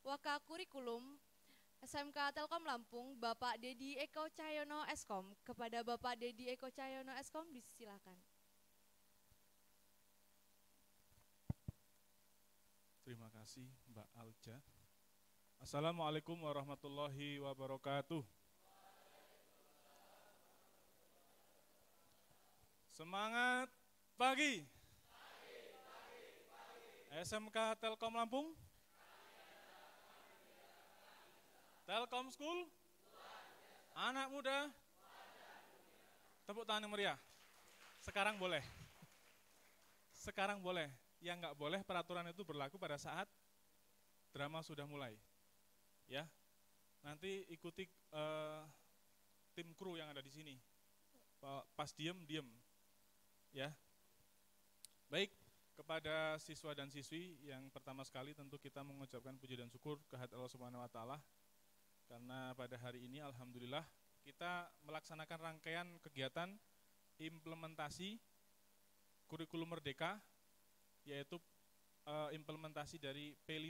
Wakakurikulum SMK Telkom Lampung, Bapak Dedi Eko Cahyono Eskom. Kepada Bapak Dedi Eko Cahyono Eskom, disilakan. Terima kasih Mbak Alja. Assalamualaikum warahmatullahi wabarakatuh. Semangat pagi. SMK Telkom Lampung. Telkom School. Anak muda. Tepuk tangan yang meriah. Sekarang boleh. Sekarang boleh. Yang nggak boleh peraturan itu berlaku pada saat drama sudah mulai. Ya. Nanti ikuti tim kru yang ada di sini. Pas diem. Ya. Baik, kepada siswa dan siswi yang pertama sekali tentu kita mengucapkan puji dan syukur kehadirat Allah Subhanahu wa taala. Karena pada hari ini alhamdulillah kita melaksanakan rangkaian kegiatan implementasi kurikulum merdeka, yaitu implementasi dari P5.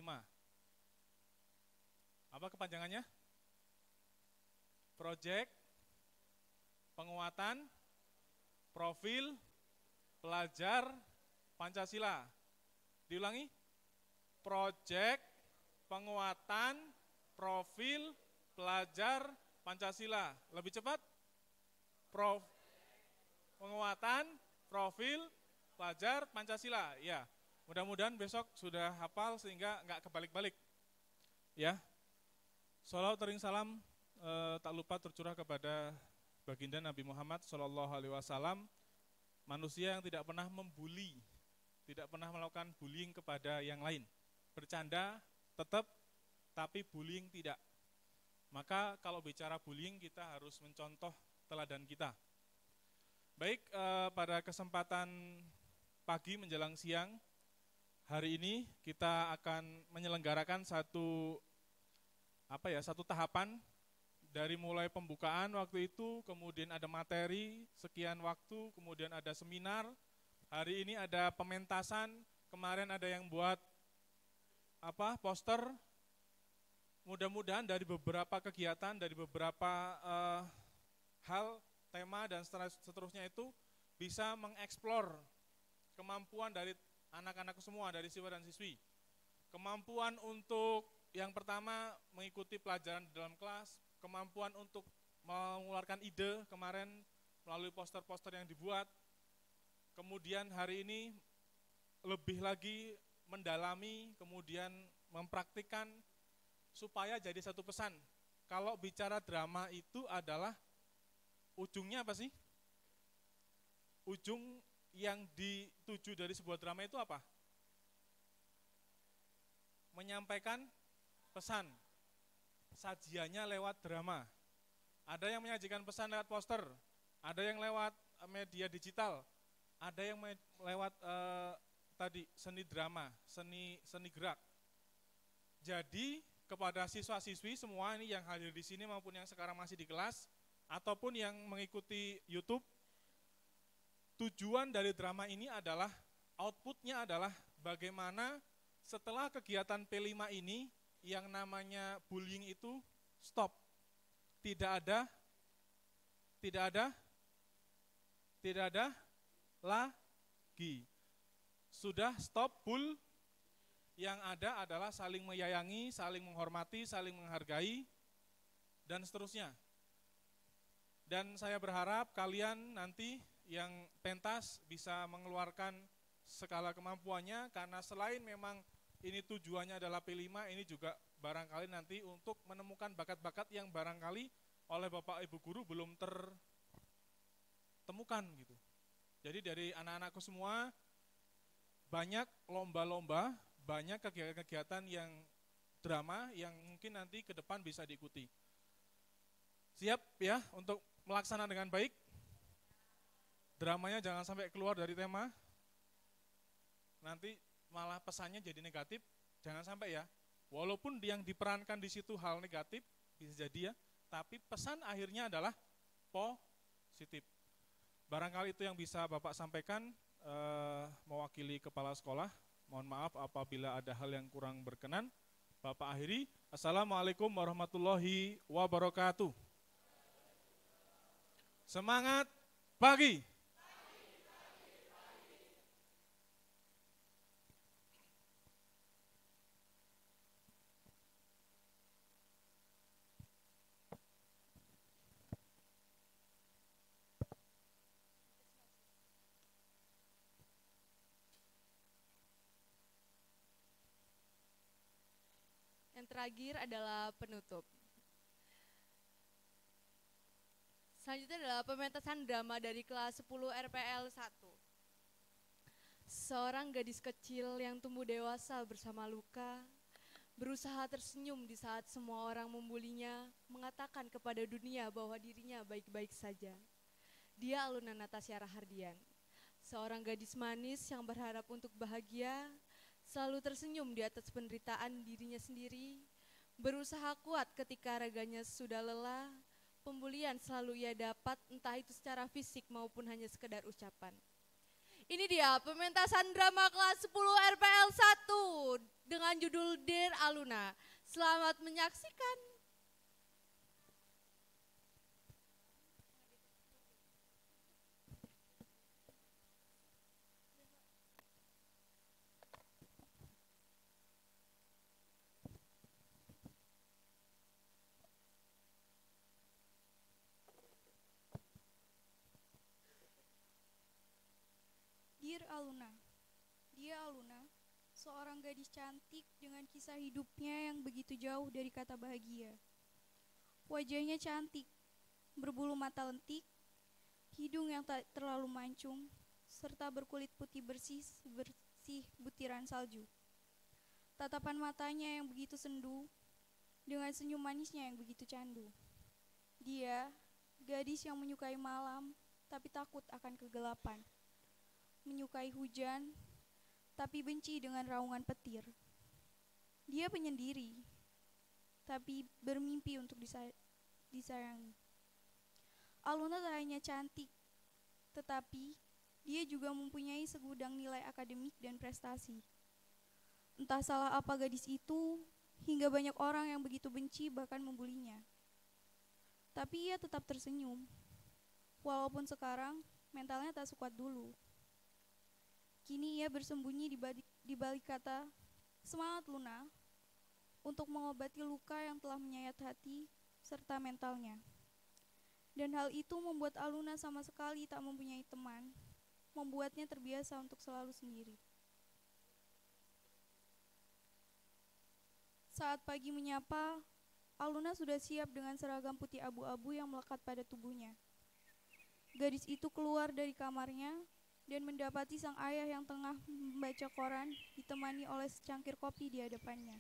Apa kepanjangannya? Project Penguatan Profil Pelajar Pancasila. Diulangi. Project Penguatan Profil Pelajar Pancasila. Lebih cepat. Penguatan Profil Pelajar Pancasila. Ya, mudah-mudahan besok sudah hafal sehingga nggak kebalik-balik. Ya, sholawat tering salam tak lupa tercurah kepada baginda Nabi Muhammad SAW, manusia yang tidak pernah membuli, tidak pernah melakukan bullying kepada yang lain. Bercanda tetap, tapi bullying tidak. Maka kalau bicara bullying kita harus mencontoh teladan kita. Baik, pada kesempatan pagi menjelang siang, hari ini kita akan menyelenggarakan satu tahapan dari mulai pembukaan waktu itu, kemudian ada materi sekian waktu, kemudian ada seminar. Hari ini ada pementasan, kemarin ada yang buat poster. Mudah-mudahan dari beberapa kegiatan, dari beberapa hal, tema dan seterusnya itu bisa mengeksplor kemampuan dari anak-anak semua, dari siswa dan siswi. Kemampuan untuk yang pertama mengikuti pelajaran di dalam kelas, kemampuan untuk mengeluarkan ide kemarin melalui poster-poster yang dibuat. Kemudian hari ini lebih lagi mendalami, kemudian mempraktikkan supaya jadi satu pesan. Kalau bicara drama itu adalah ujungnya apa sih? Ujung yang dituju dari sebuah drama itu apa? Menyampaikan pesan. Sajiannya lewat drama. Ada yang menyajikan pesan lewat poster, ada yang lewat media digital, ada yang lewat seni drama, seni gerak. Jadi kepada siswa-siswi semua ini yang hadir di sini maupun yang sekarang masih di kelas ataupun yang mengikuti YouTube, tujuan dari drama ini adalah, outputnya adalah bagaimana setelah kegiatan P5 ini yang namanya bullying itu stop. Tidak ada lagi. Sudah stop bull. Yang ada adalah saling menyayangi, saling menghormati, saling menghargai, dan seterusnya. Dan saya berharap kalian nanti yang pentas bisa mengeluarkan skala kemampuannya, karena selain memang ini tujuannya adalah P5, ini juga barangkali nanti untuk menemukan bakat-bakat yang barangkali oleh Bapak Ibu Guru belum tertemukan gitu. Jadi dari anak-anakku semua, banyak lomba-lomba, banyak kegiatan-kegiatan yang drama yang mungkin nanti ke depan bisa diikuti. Siap ya untuk melaksanakan dengan baik? Dramanya jangan sampai keluar dari tema. Nanti malah pesannya jadi negatif, jangan sampai ya. Walaupun yang diperankan di situ hal negatif, bisa jadi ya, tapi pesan akhirnya adalah positif. Barangkali itu yang bisa Bapak sampaikan, mewakili kepala sekolah. Mohon maaf apabila ada hal yang kurang berkenan. Bapak akhiri, Assalamualaikum warahmatullahi wabarakatuh. Semangat pagi. Yang terakhir adalah penutup. Selanjutnya adalah pementasan drama dari kelas 10 RPL 1. Seorang gadis kecil yang tumbuh dewasa bersama luka, berusaha tersenyum di saat semua orang membulinya, mengatakan kepada dunia bahwa dirinya baik-baik saja. Dia Aluna Natasha Rahardian, seorang gadis manis yang berharap untuk bahagia, selalu tersenyum di atas penderitaan dirinya sendiri, berusaha kuat ketika raganya sudah lelah. Pembulian selalu ia dapat, entah itu secara fisik maupun hanya sekedar ucapan. Ini dia pementasan drama kelas 10 RPL 1 dengan judul Dear Aluna. Selamat menyaksikan. Dear Aluna. Dia Aluna, seorang gadis cantik dengan kisah hidupnya yang begitu jauh dari kata bahagia. Wajahnya cantik, berbulu mata lentik, hidung yang tak terlalu mancung, serta berkulit putih bersih bersih butiran salju. Tatapan matanya yang begitu sendu, dengan senyum manisnya yang begitu candu. Dia, gadis yang menyukai malam, tapi takut akan kegelapan. Menyukai hujan, tapi benci dengan raungan petir. Dia penyendiri, tapi bermimpi untuk disayangi. Aluna tak hanya cantik, tetapi dia juga mempunyai segudang nilai akademik dan prestasi. Entah salah apa gadis itu, hingga banyak orang yang begitu benci bahkan membulinya. Tapi ia tetap tersenyum, walaupun sekarang mentalnya tak sekuat dulu. Kini ia bersembunyi di balik kata, "Semangat Luna," untuk mengobati luka yang telah menyayat hati serta mentalnya. Dan hal itu membuat Aluna sama sekali tak mempunyai teman, membuatnya terbiasa untuk selalu sendiri. Saat pagi menyapa, Aluna sudah siap dengan seragam putih abu-abu yang melekat pada tubuhnya. Gadis itu keluar dari kamarnya dan mendapati sang ayah yang tengah membaca koran ditemani oleh secangkir kopi di hadapannya.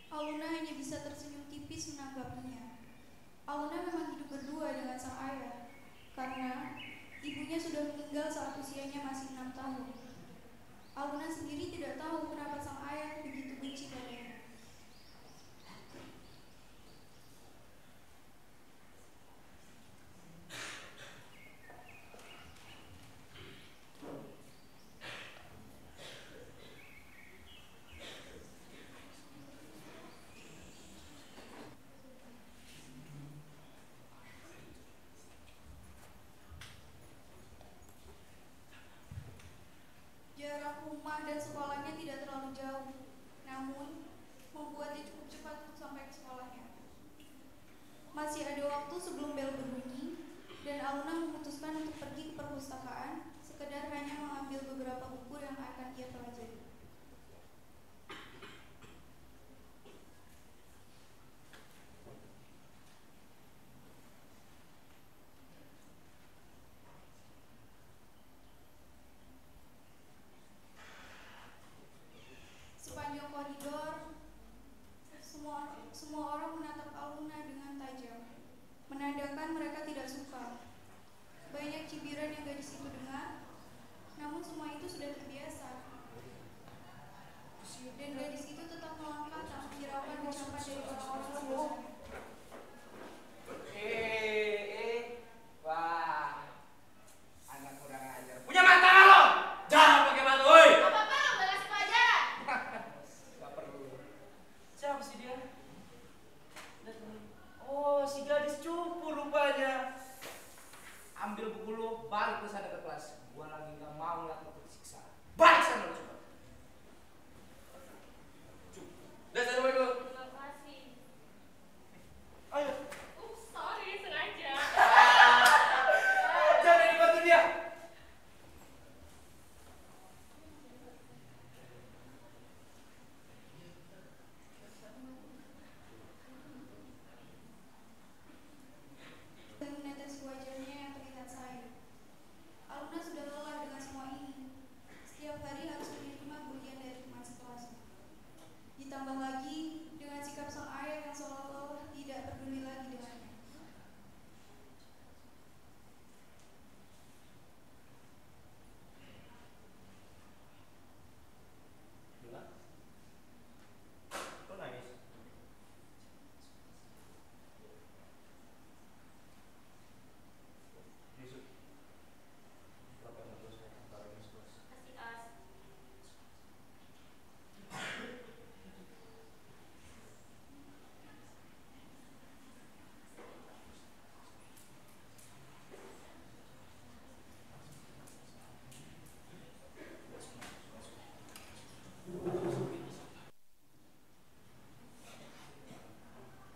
Aluna hanya bisa tersenyum tipis menanggapinya. Aluna memang hidup berdua dengan sang ayah, karena ibunya sudah meninggal saat usianya masih 6 tahun. Aluna sendiri tidak tahu kenapa sang ayah begitu benci padanya. Jarak rumah dan sekolahnya tidak terlalu jauh, namun membuatnya cukup cepat untuk sampai ke sekolahnya. Masih ada waktu sebelum bel berbunyi, dan Aluna memutuskan untuk pergi ke perpustakaan, sekedar hanya mengambil beberapa buku yang akan ia pelajari. Sepanjang koridor, semua orang menatap Aluna dengan tajam, menandakan seakan-akan mereka tidak suka. Banyak cibiran yang gadis itu dengar, namun semua itu sudah terbiasa. Dan gadis itu tetap melangkah tak menghiraukan ucapan dari orang-orang sebelumnya. Wah, anak kurang ajar. Punya mata nggak lo? Jangan pakai mata, woi. Apa lo nggak kasih pelajaran? Gak perlu. Siapa sih dia? Oh, si gadis cupu rupanya. Ambil buku lu, balik ke sana ke kelas. Gua lagi nggak mau ngeliat lu tersiksa. Balik sana lu coba. Udah sana balik lu. Terima kasih. Ayo. Sorry, sengaja. Jangan dibantu dia. Dan menetesi wajahnya yang terlihat sayu. Aluna sudah lelah dengan semua ini. Setiap hari harus menerima bulian dari teman sekelasnya. Ditambah lagi dengan sikap sang ayah yang seolah-olah tidak peduli lagi dengannya. Luna, lu nangis? Yusuf, berapa yang terus antara ini sekelas? Kasih as.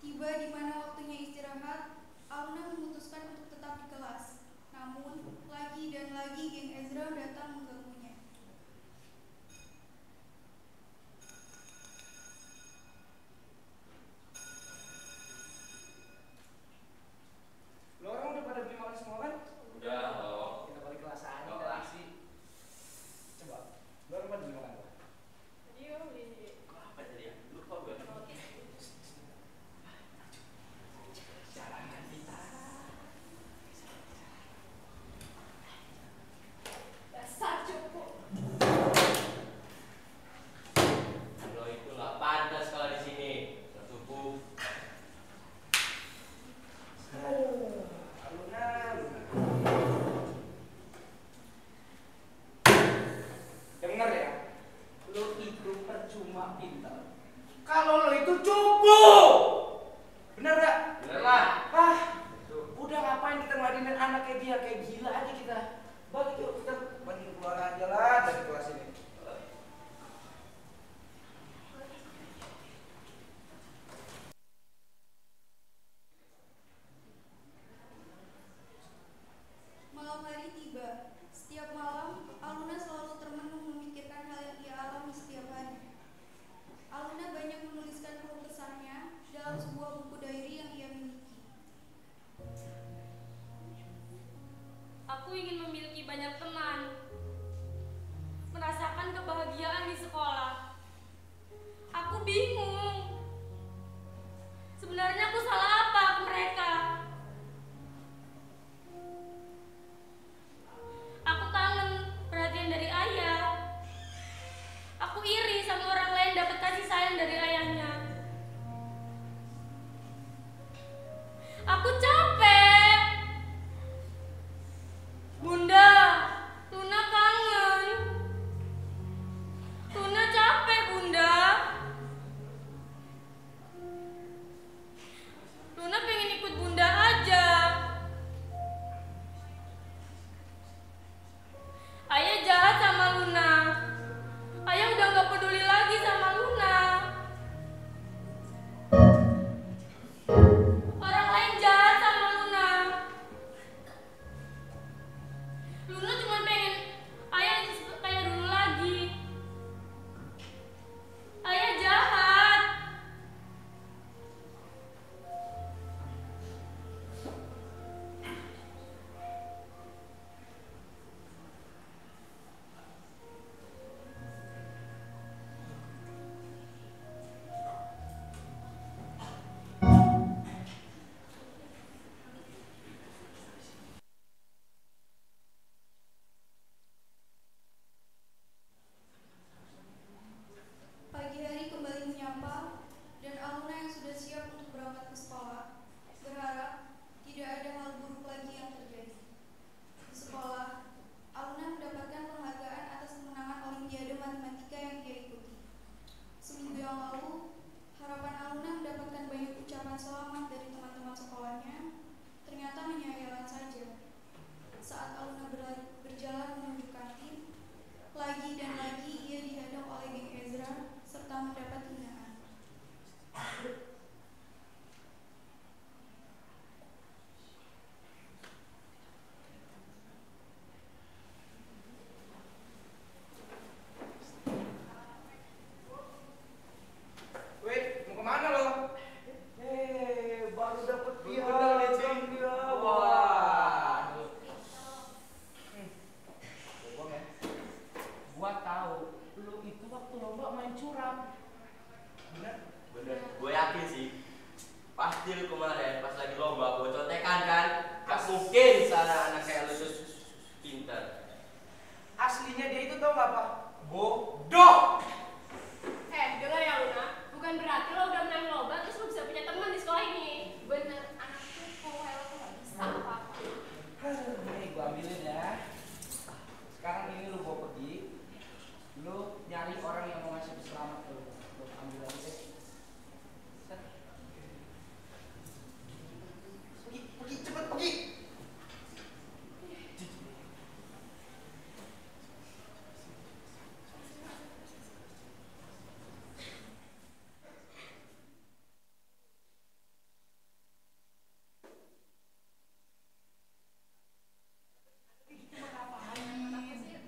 Tiba di mana waktunya istirahat, Aluna memutuskan untuk tetap di kelas. Namun, lagi dan lagi geng Ezra datang mengganggunya. Lo orang udah pada beli makan semua kan? Udah, loh. Kita balik kelas aja Oh, tadi ah. sih. Coba, lo orang pada beli makan apa? Apa tadi ya? Lupa gue. Jangan kita. Dasar cukup. Lo itu nggak pantas kalau di sini. Tertubuh. Luna, Luna. Dengar ya, lo itu percuma pintar. Kalau lo itu cupu, bener gak? Bener lah. Ah, udah ngapain kita ngeladenin anak kayak dia, kayak gila aja kita. Balik yuk, kita mending keluar aja lah dari kelas ini. Malam hari tiba. Setiap malam, Aluna selalu termenung memikirkan hal yang ia alami setiap hari. Aluna banyak menuliskan keluh kesahnya, pulang lalu, harapan Aluna mendapatkan banyak ucapan selamat dari teman-teman sekolahnya ternyata hanya hayalan saja. Saat Aluna berjalan menuju kantin, lagi dan lagi ia dihadang oleh geng Ezra serta mendapat hinaan. Weh, mau kemana lo? Baru dapet Bener nih, Cing. dia. Wah. Bohong ya. Gua tahu lu itu waktu lomba main curang. Bener? Bener, gue yakin sih. Pasti lu kemarin pas lagi lomba gue contekan kan. Gak mungkin sana anak kayak lu itu pinter. Aslinya dia itu tau gak apa? Bodoh. Dengar ya Luna, bukan berarti lo udah menang lomba terus lo bisa punya teman di sekolah ini. Bener, anak tuh kalau lo tuh gak bisa apa-apa. Nih gua ambilin ya. Sekarang ini lu bawa pergi. Lu nyari orang yang mau ngasih selamat ke lu. Lu ambil aja deh. Set. Pergi, cepet pergi.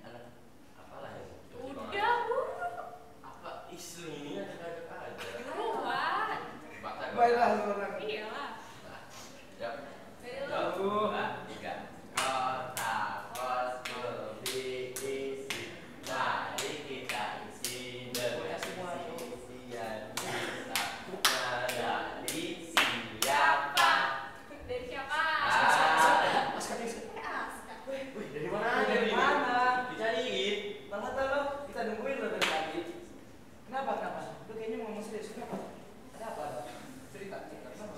Anak apalah ya? Udah, Bu. Apa isu ini ajak-ajak aja. Keluar. Bakal Baiklah lu orang. Iyalah. Ya. Dari lo. Tiga. Kota pos lebih isi. Mari kita isi dengan isian kita. Dari siapa? Dari siapa? Mas Kadis. Aska. Wih, dari mana aja Dari ini? mana? Dicariin. Lama lo, kita nungguin lo dari tadi. Kenapa? Lu kayaknya ngomong serius, kenapa? Ada apa? Cerita, kenapa?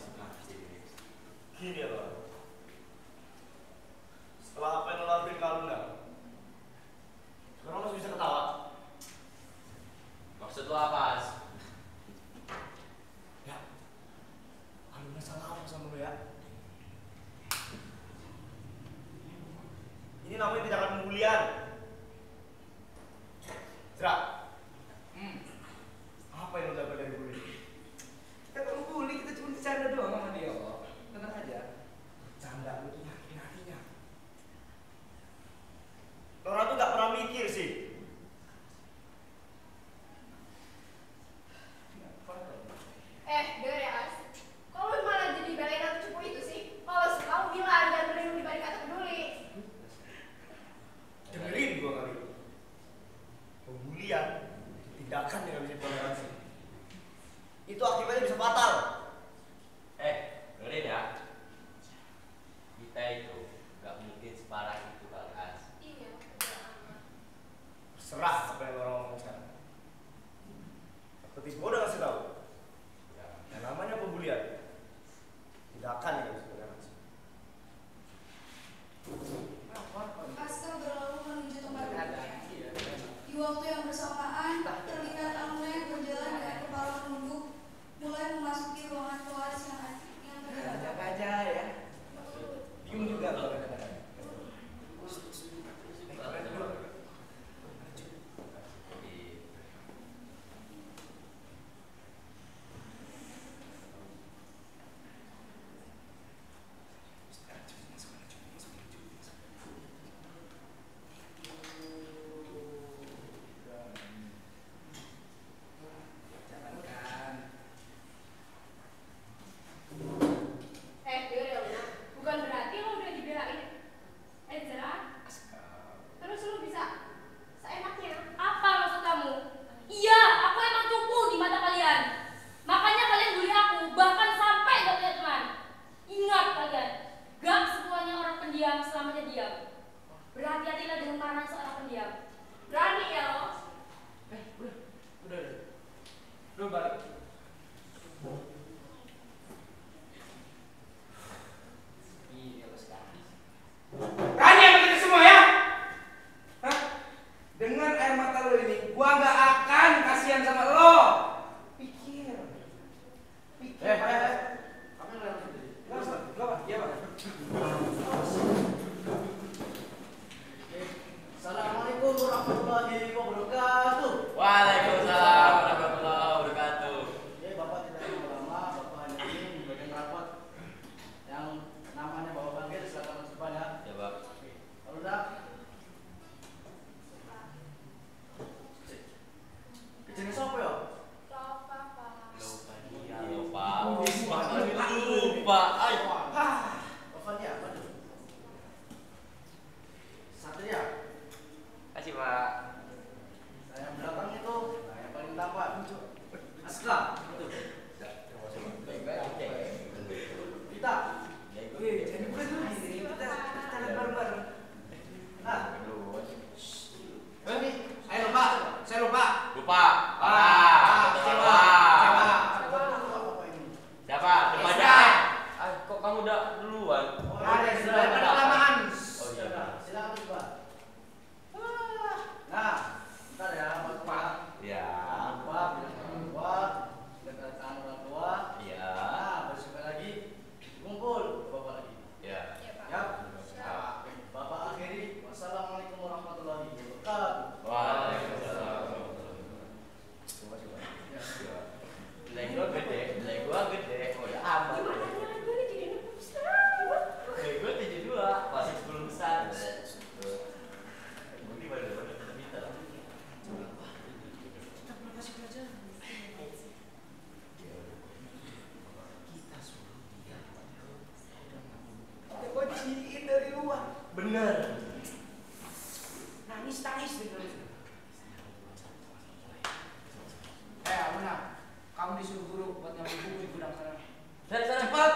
Pak. Ayo. Bapaknya apa tuh? Satria. Kasih Pak. Nah, yang belakang itu, nah yang paling tampan. Aska. Tuh. Kita. Wih, jadi bener nih. Kita lihat bareng-bareng. Nah. Ayo lupa. Saya lupa. Lupa. Siapa? Siapa? Depannya. Kok kamu udah duluan? Ada sudah kelamaan. Oh iya. Silakan coba. Nah, bentar ya, Pak. Ya. Pak, bilang orang tua, dekatkan orang tua. Iya. Nah, bersuka lagi, kumpul ke Bapak lagi. Ya. Ya. Bapak akhiri. Wassalamualaikum warahmatullahi wabarakatuh. Waalaikumsalam. Nilai gua gede. Oh ya aman. Gimana nilai gue nih jadi anak besar? Nilai gua 72, masih 10 besar. Bukti bener-bener pintar. Kita belum kasih pelajaran. Kita suruh dia. Kita kunciin dari luar. Bener. Nangis gitu. Abuna, kamu disuruh guru buat ngambil buku di gudang sana. Sana cepat.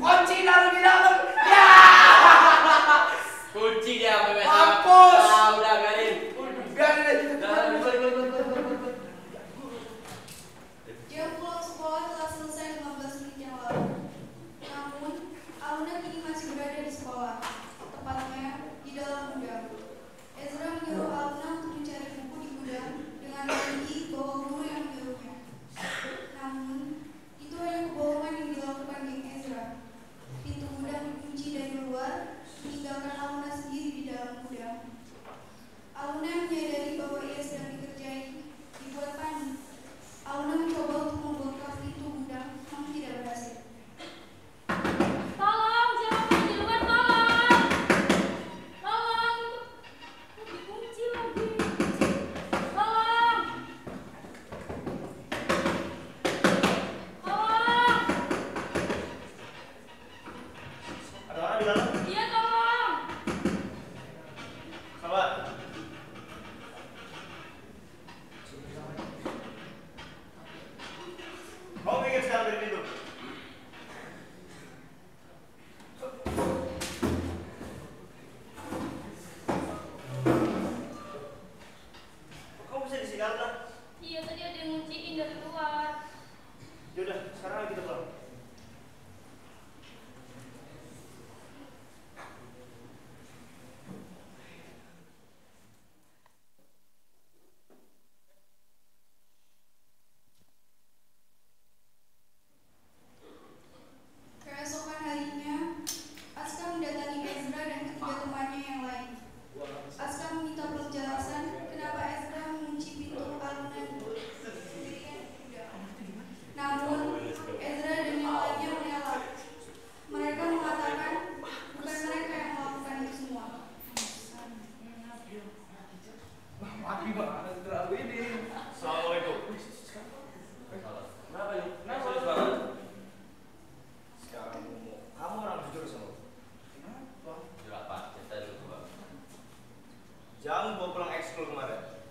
Kunci taruh di dalam. Ya. Kunci dia sampai Mampus. Udah biarin. Biarin aja. Jam pulang sekolah telah selesai 15 menit yang lalu. Namun, Aluna kini masih berada di sekolah, tepatnya di dalam gudang. Ezra menyuruh Aluna untuk mencari buku di gudang dengan janji bahwa guru yang menyuruhnya. Namun, itu hanya kebohongan yang dilakukan geng Ezra. Pintu gudang dikunci dari luar, meninggalkan Aluna sendiri di dalam gudang. Aluna menyadari bahwa ia sedang dikerjai, dibuat panik. Aluna mencoba untuk membongkar pintu gudang, namun tidak berhasil. Tolong, siapa di luar tolong. Tolong, itu dikunci lagi. Tolong. Tolong. Ada orang di dalam? Iya, tolong. Sabar. Kau minggir sekarang dari pintu. Kau bisa di sini kan? Iya, tadi ada yang ngunciin dari luar. Yaudah, sekarang ayo kita pulang. Keesokan harinya, Aska mendatangi Ezra dan ketiga temannya yang lain. Aska meminta penjelasan kenapa Ezra mengunci pintu Aluna sendirian di gudang. Namun, Ezra dan yang lainnya menolak. Mereka mengatakan bukan mereka yang melakukan itu semua. Mati banget terlalu ini. Assalamualaikum. Kenapa nih? Serius banget. Sekarang kamu orang jujur sama aku. Kenapa? Jujur apa? Cerita dulu coba. Jam gua pulang ekskul kemarin,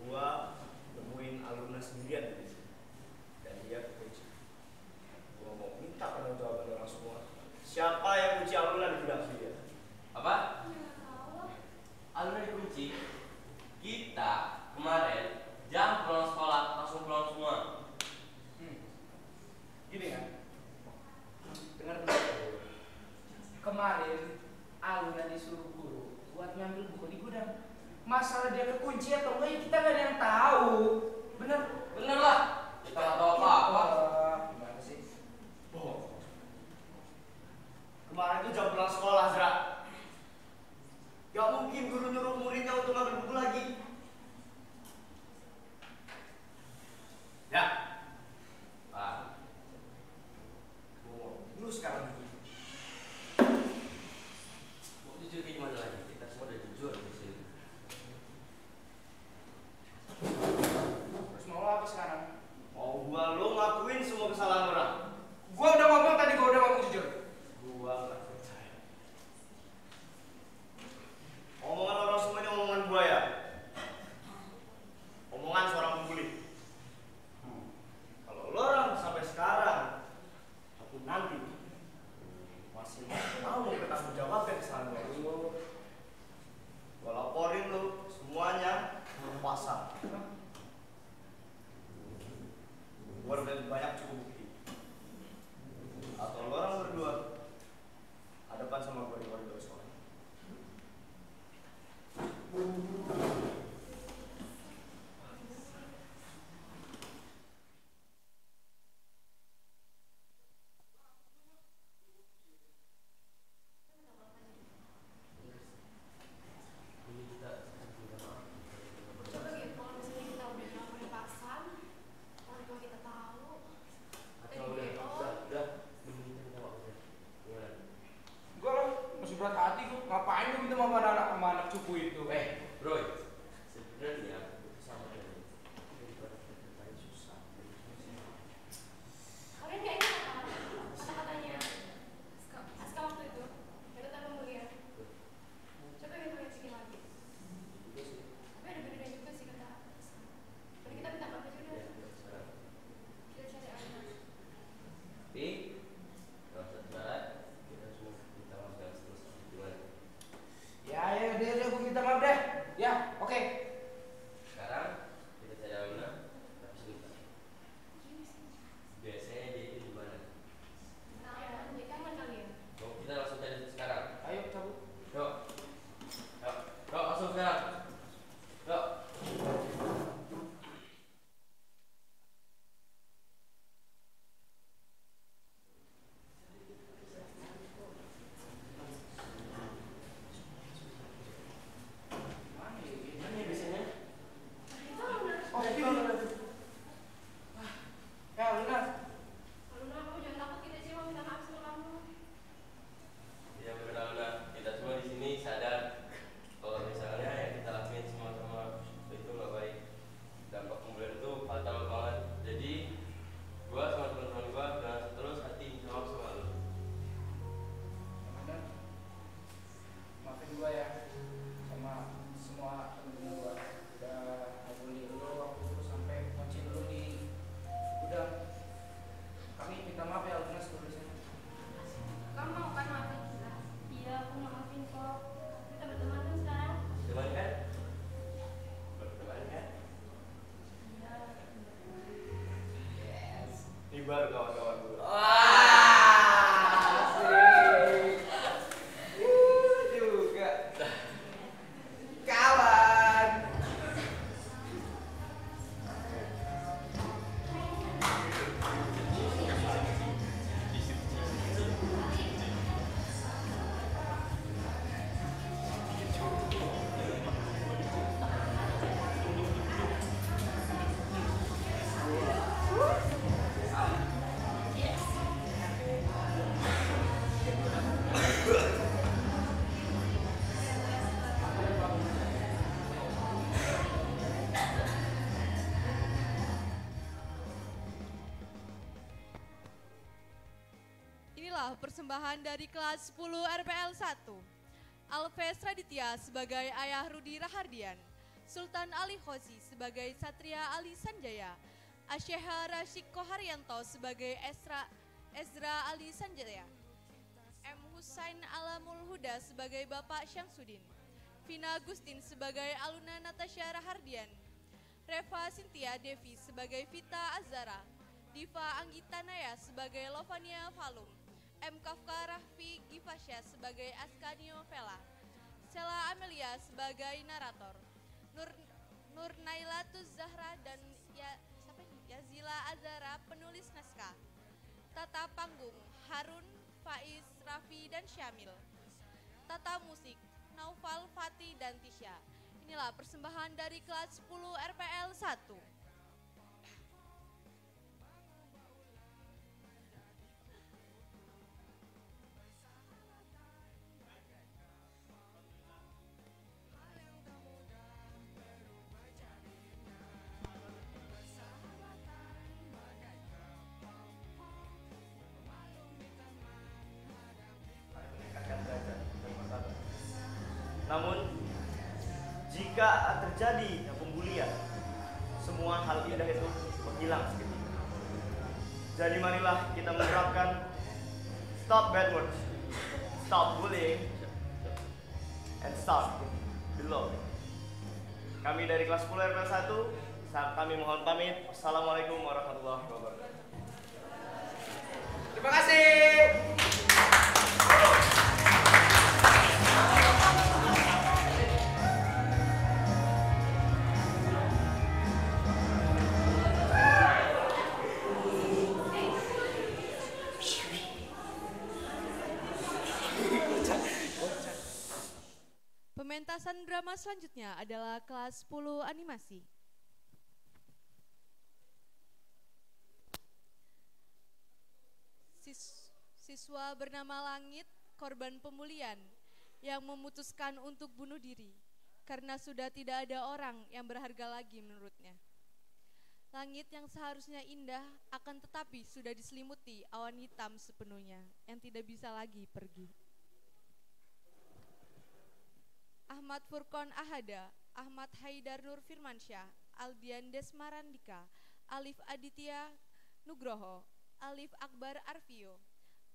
gua nemuin Aluna sendirian di sini. Dan dia kekunci. Gua mau minta pertanggungjawaban orang semua. Siapa yang kunci Aluna di gudang sendirian? Apa? Aluna dikunci. Kita kemarin jam pulang sekolah langsung pulang semua. Gini kan. Dengar dulu. Kemarin Aluna disuruh guru buat ngambil buku di gudang. masalah dia kekunci atau enggak ya kita nggak ada yang tahu. Bener? Bener lah. Kita nggak tahu apa-apa. Gimana sih? Bohong. Kemarin tuh jam pulang sekolah, Zra. Gak mungkin guru nyuruh muridnya untuk ngambil buku lagi. Ya. Ah. Bohong. Lu sekarang jujur. Mau jujur kayak gimana lagi? Kita semua udah jujur di sini. Terus mau lo apa sekarang? Mau gua lo ngakuin semua kesalahan orang. Gua udah ngomong tadi, gua udah ngomong jujur. Gua gak percaya. Omongan orang semua ini omongan gua ya. Omongan seorang pembuli. Kalau lo orang sampai sekarang ataupun nanti masih mau bertanggung jawab ke kesalahan lo, gua laporin lo semuanya ke pasar. Gua udah banyak cukup bukti. Atau lo orang berdua hadapan sama gua di koridor sekolah. Ini kita minta maaf. Coba gitu kalau misalnya kita udah ngelaporin paksan, orang tua kita tahu. Atau udah, mending kita minta maaf aja. Gimana? Gua lo masih berat hati gua. Ngapain lu minta sama anak cupu itu? Bro, sebenarnya itu sama dengan daripada kita susah. Kalian nggak ingat apa kata-katanya Aska waktu itu? Kata pemulihan. Coba kita bikin lagi. Juga sih. Tapi ada benernya juga sih kata Aska. Jadi kita minta maaf aja udah. Ya, sekarang. Kita cari aja. Tapi kalau sebenarnya kita cuma minta maaf dengan terus gimana? Ya udah gua minta maaf deh. Ya, oke. Sekarang kita cari Aluna, tapi sebentar. Biasanya dia itu di mana? Nah, ya, jadi kangen kali ya. Mau kita langsung cari sekarang? Ayo cabut. Yuk, langsung sekarang. Yuk. Mana ya biasanya? Itu Luna. Oh, itu Luna. Ya, Luna. Luna, kamu jangan takut, kita sih mau minta maaf sama kamu. Tidak benar Aluna, kita semua di sini sadar kalau misalnya yang kita lakuin sama-sama itu nggak baik. Dampak pembulian itu fatal banget. Jadi gua sama teman-teman gua udah terus hati jawab sama lu. Dan maafin gua ya sama semua temen-temen gua udah ngabulin lu waktu itu sampai kunci lu di gudang. Kami minta maaf ya Luna sebelumnya. Kamu mau kan maafin kita? Iya, aku maafin kok. Kita berteman kan sekarang? Teman kan? Berteman kan? Iya. Yes. Ini baru kawan-kawan gue. Asik. Juga. Kawan. Inilah persembahan dari kelas 10 RPL 1. Alves Raditya sebagai Ayah Rudi Rahardian, Sultan Ali Khosi sebagai Satria Ali Sanjaya, Asyeha Rasyik Koharyanto sebagai Ezra Ali Sanjaya, M. Husain Alamul Huda sebagai Bapak Syamsuddin, Vina Agustin sebagai Aluna Natasha Rahardian, Reva Cynthia Devi sebagai Vita Azara, Diva Anggitanaya sebagai Lovania Valum, M. Kafka Rahfi Gifasya sebagai Askanio Vela, Sela Amelia sebagai narator, Nur Nur Nailatuz Zahra dan siapa ini? Yazila Azara penulis naskah. Tata panggung Harun, Faiz, Raffi dan Syamil. Tata musik Naufal, Fatih dan Tisha. Inilah persembahan dari kelas 10 RPL 1. Namun, jika terjadi pembulian, semua hal indah itu menghilang seketika. Jadi marilah kita menerapkan stop bad words, stop bullying, and start belong. Kami dari kelas 10 RPL 1, kami mohon pamit. Assalamualaikum warahmatullahi wabarakatuh. Terima kasih. Pementasan drama selanjutnya adalah kelas 10 animasi. Siswa bernama Langit, korban pembulian, yang memutuskan untuk bunuh diri karena sudah tidak ada orang yang berharga lagi menurutnya. Langit yang seharusnya indah akan tetapi sudah diselimuti awan hitam sepenuhnya yang tidak bisa lagi pergi. Ahmad Furqon Ahada, Ahmad Haidar Nur Firmansyah, Aldian Desmarandika, Alif Aditya Nugroho, Alif Akbar Arvio,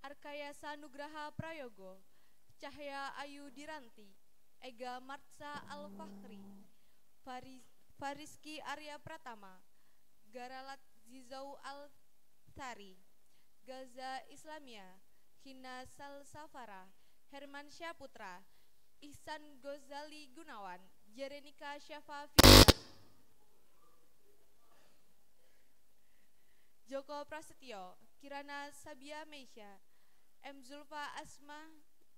Arkayasa Nugraha Prayogo, Cahya Ayu Diranti, Ega Martsa Al-Fakhri, Fariski Arya Pratama, Garalat Zizau Al-Thari, Gaza Islamia, Hina Salsafara, Herman Syaputra, Ihsan Gozali Gunawan, Jerenika Syafa Firman, Joko Prasetyo, Kirana Sabia Meisha, M. Zulfa Asma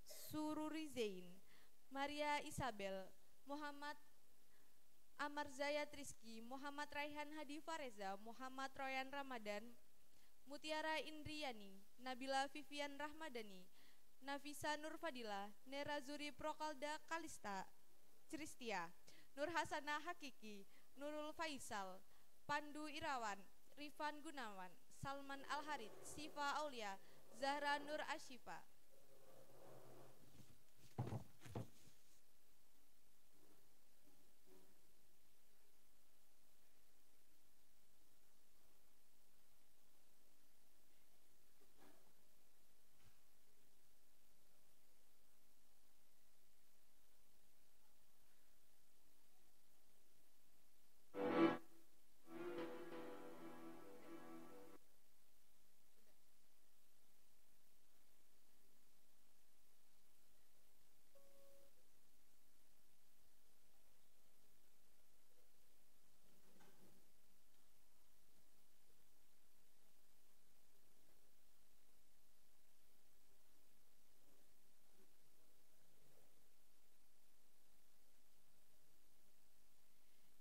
Sururi Zain, Maria Isabel, Muhammad Amar Zayat Rizki, Muhammad Raihan Hadi Fareza, Muhammad Royan Ramadan, Mutiara Indriyani, Nabila Vivian Rahmadani, Nafisa Nur Fadila, Nera Zuri Prokalda Kalista, Cristia, Nur Hasanah Hakiki, Nurul Faisal, Pandu Irawan, Rifan Gunawan, Salman Al-Harid, Sifa Aulia, Zahra Nur Ashifa.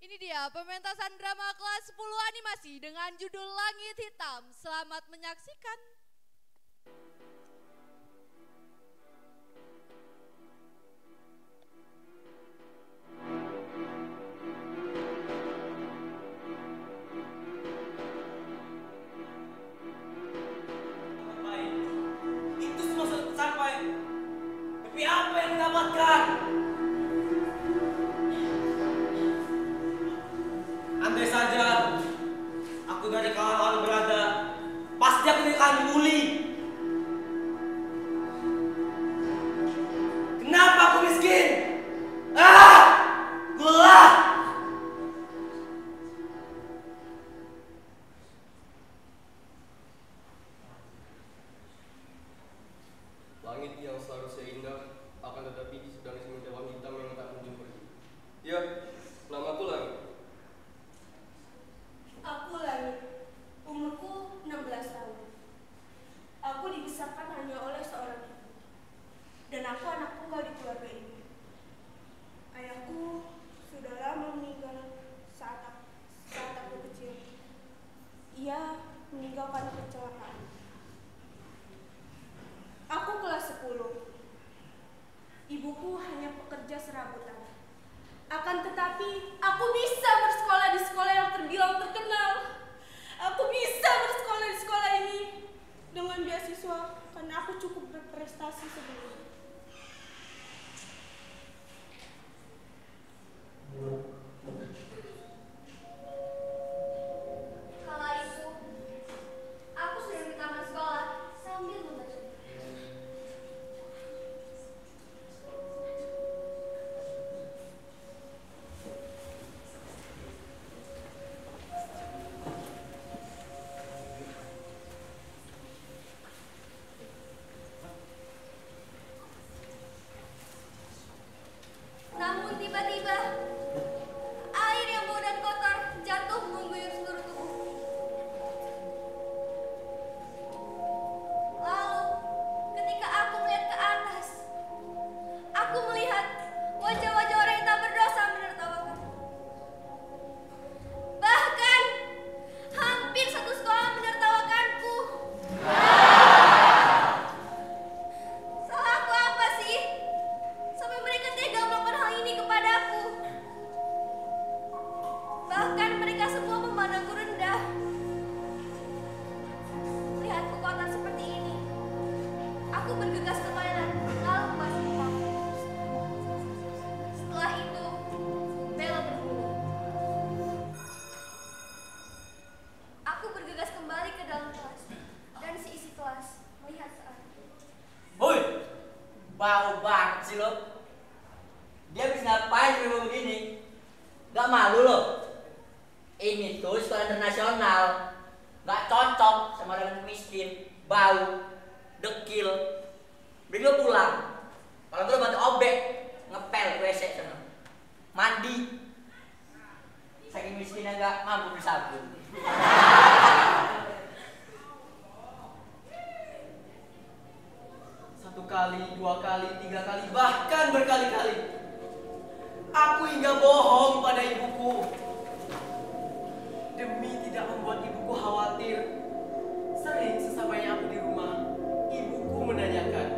Ini dia pementasan drama kelas 10 animasi dengan judul Langit Hitam. Selamat menyaksikan. Itu semua sampai. Tapi apa yang didapatkan? Andai saja aku dari kawan-kawan berada, pasti aku akan dibully. Kenapa aku miskin? Gula! Langit yang seharusnya indah akan tetapi sedang semenjak hitam yang tak kunjung pergi. Ya, selamat tetapi aku bisa bersekolah di sekolah yang terbilang terkenal. Aku bisa bersekolah di sekolah ini dengan beasiswa karena aku cukup berprestasi sebelumnya. Kala itu, aku sedang di taman sekolah sambil membaca. Namun tiba-tiba, air yang bau dan kotor jatuh mengguyur seluruh tubuhku. Lalu, ketika aku melihat ke atas, aku melihat wajah-wajah orang yang tak berdosa menertawakan. Bahkan, hampir satu sekolah menertawakanku. Salahku apa sih? Sampai mereka tega melakukan hal ini kepadaku. Bahkan mereka semua memandangku rendah. Melihatku kotor seperti ini, aku bergegas ke toilet lalu membasuh mukaku. Setelah itu, bel berbunyi. Aku bergegas kembali ke dalam kelas dan si isi kelas melihat saat itu. Woi, bau banget sih lo. Dia bisa ngapain di rumah begini? Gak malu lo? Ini tuh sekolah internasional. Gak cocok sama orang miskin, bau, dekil. Beri lo pulang. Kalau tuh lo bantu obek, ngepel ke WC sana. Mandi. Saking miskinnya gak mampu beli sabun. Satu kali, dua kali, tiga kali, bahkan berkali-kali. Aku hingga bohong pada ibuku. Demi tidak membuat ibuku khawatir. Sering sesampainya aku di rumah, ibuku menanyakan,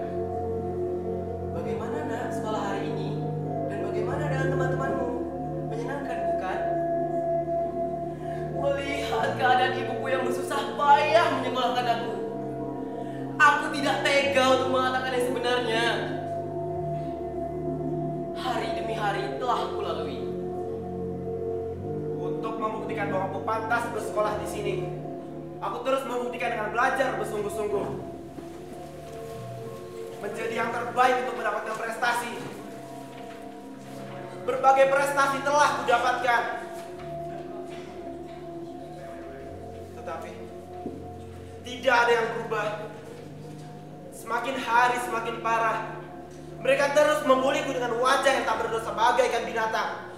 "Bagaimana nak sekolah hari ini? Dan bagaimana dengan teman-temanmu? Menyenangkan bukan?" Melihat keadaan ibuku yang bersusah payah menyekolahkan aku tidak tega untuk mengatakan yang sebenarnya. Hari demi hari telah kulalui. Untuk membuktikan bahwa aku pantas bersekolah di sini, aku terus membuktikan dengan belajar bersungguh-sungguh. Menjadi yang terbaik untuk mendapatkan prestasi. Berbagai prestasi telah kudapatkan. Tetapi tidak ada yang berubah. Semakin hari semakin parah. Mereka terus membuliku dengan wajah yang tak berdosa bagaikan binatang.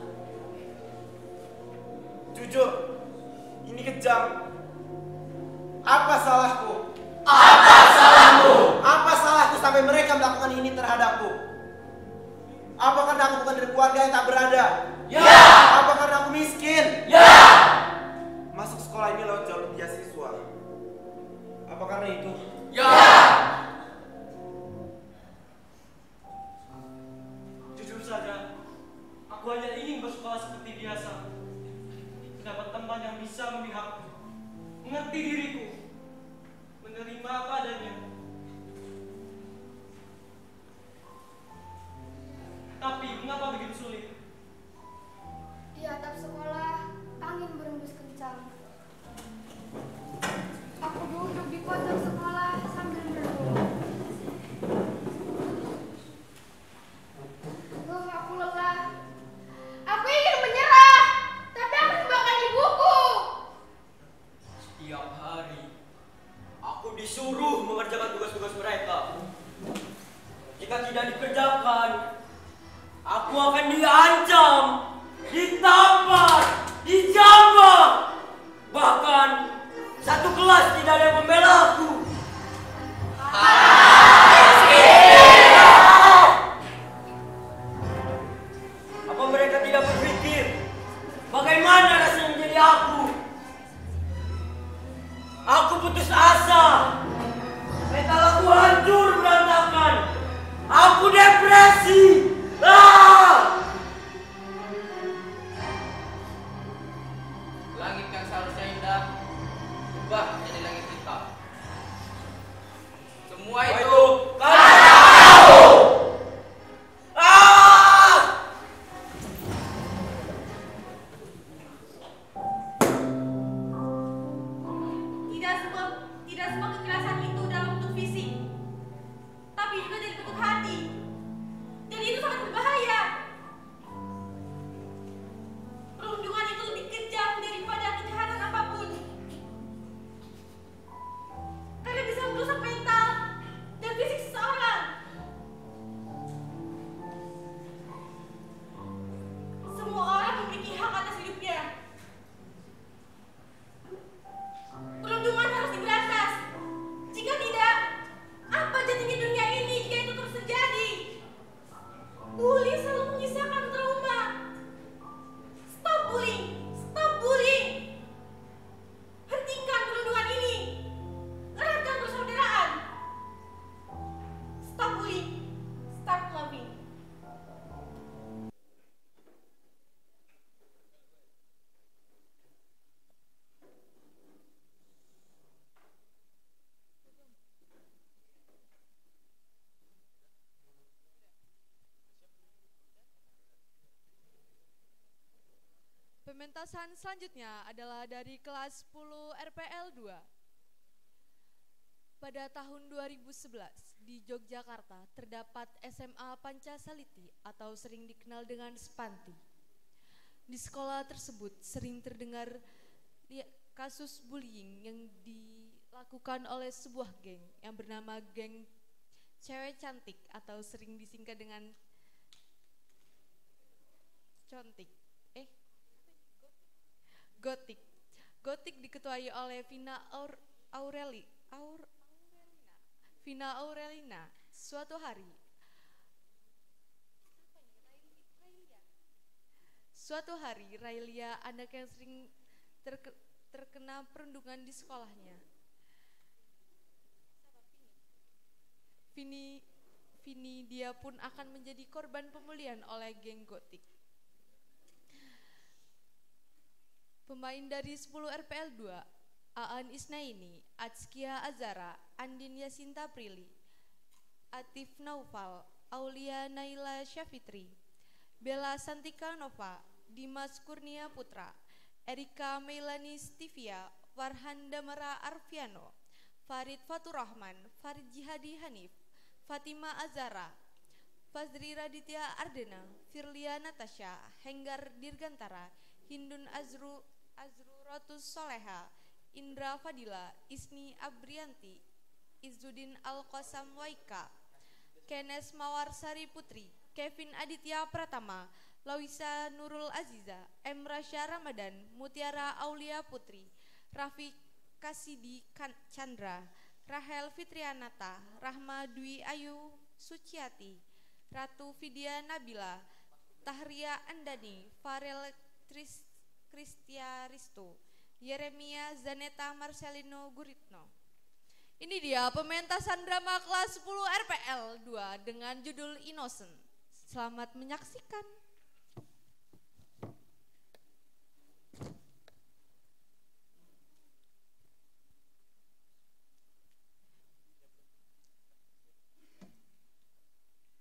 Jujur, ini kejam. Apa salahku? Apa salahmu? Apa salahku sampai mereka melakukan ini terhadapku? Apa karena aku bukan dari keluarga yang tak berada? Ya. Apa karena aku miskin? Ya. Masuk sekolah ini lewat jalur beasiswa. Apa karena itu? Ya. Jujur saja, aku hanya ingin bersekolah seperti biasa. Mendapat teman yang bisa memihakku, mengerti diriku, menerima apa adanya. Tapi mengapa begitu sulit? Di atap sekolah, angin berembus kencang. Aku duduk di pojok sekolah sambil merenung. Duh, aku lelah. Aku ingin menyerah, tapi aku dimakan ibuku. Setiap hari aku disuruh mengerjakan tugas-tugas mereka. Jika tidak dikerjakan, aku akan diancam, ditampar, dijambak. Bahkan satu kelas tidak ada yang membela aku. Apa mereka tidak berpikir bagaimana rasanya menjadi aku? Aku putus asa. Mental aku hancur berantakan. Aku depresi. Pementasan selanjutnya adalah dari kelas 10 RPL 2. Pada tahun 2011 di Yogyakarta terdapat SMA Pancasaliti atau sering dikenal dengan Spanti. Di sekolah tersebut sering terdengar kasus bullying yang dilakukan oleh sebuah geng yang bernama geng cewek cantik atau sering disingkat dengan contik. Gotik diketuai oleh Vina Aurelina. Suatu hari Railia, anak yang sering terkena perundungan di sekolahnya. Vini dia pun akan menjadi korban pembulian oleh geng gotik. Pemain dari 10 RPL 2, Aan Isnaini, Atskia Azara, Andin Yasinta Prilly, Atif Naufal, Aulia Naila Syafitri, Bella Santika Nova, Dimas Kurnia Putra, Erika Meilani Stivia, Farhan Damara Arfiano, Farid Faturrahman, Farid Jihadi Hanif, Fatima Azara, Fazri Raditya Ardena, Firlia Natasha, Henggar Dirgantara, Hindun Azrurotus Soleha, Indra Fadila, Isni Abrianti, Izzuddin Al-Qasam Waika, Kenes Mawarsari Putri, Kevin Aditya Pratama, Lawisa Nurul Aziza, Emrasya Ramadan, Mutiara Aulia Putri, Rafiq Kasidi Chandra, Rahel Fitrianata, Rahma Dwi Ayu Suciati, Ratu Vidya Nabila, Tahria Andani, Farel Kristia Risto, Yeremia Zaneta Marcelino Guritno. Ini dia pementasan drama kelas 10 RPL 2 dengan judul Innocent. Selamat menyaksikan.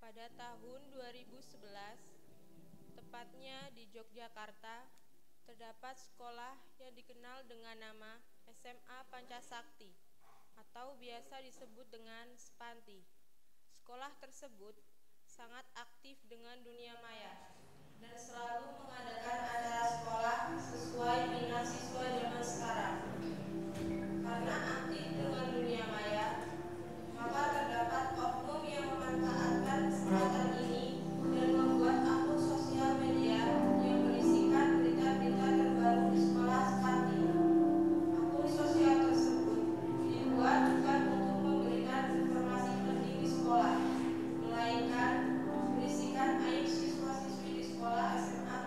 Pada tahun 2011, tepatnya di Yogyakarta, terdapat sekolah yang dikenal dengan nama SMA Pancasakti atau biasa disebut dengan Spanti. Sekolah tersebut sangat aktif dengan dunia maya dan selalu mengadakan acara sekolah sesuai minat siswa zaman sekarang. Karena aktif dengan dunia maya, maka terdapat oknum yang memanfaatkan kesempatan ini dan membuat akun sosial media yang berisikan berita-berita terbaru di sekolah Spanti. Akun sosial tersebut dibuat bukan untuk memberikan informasi penting di sekolah, melainkan berisikan aib siswa-siswi di sekolah SMA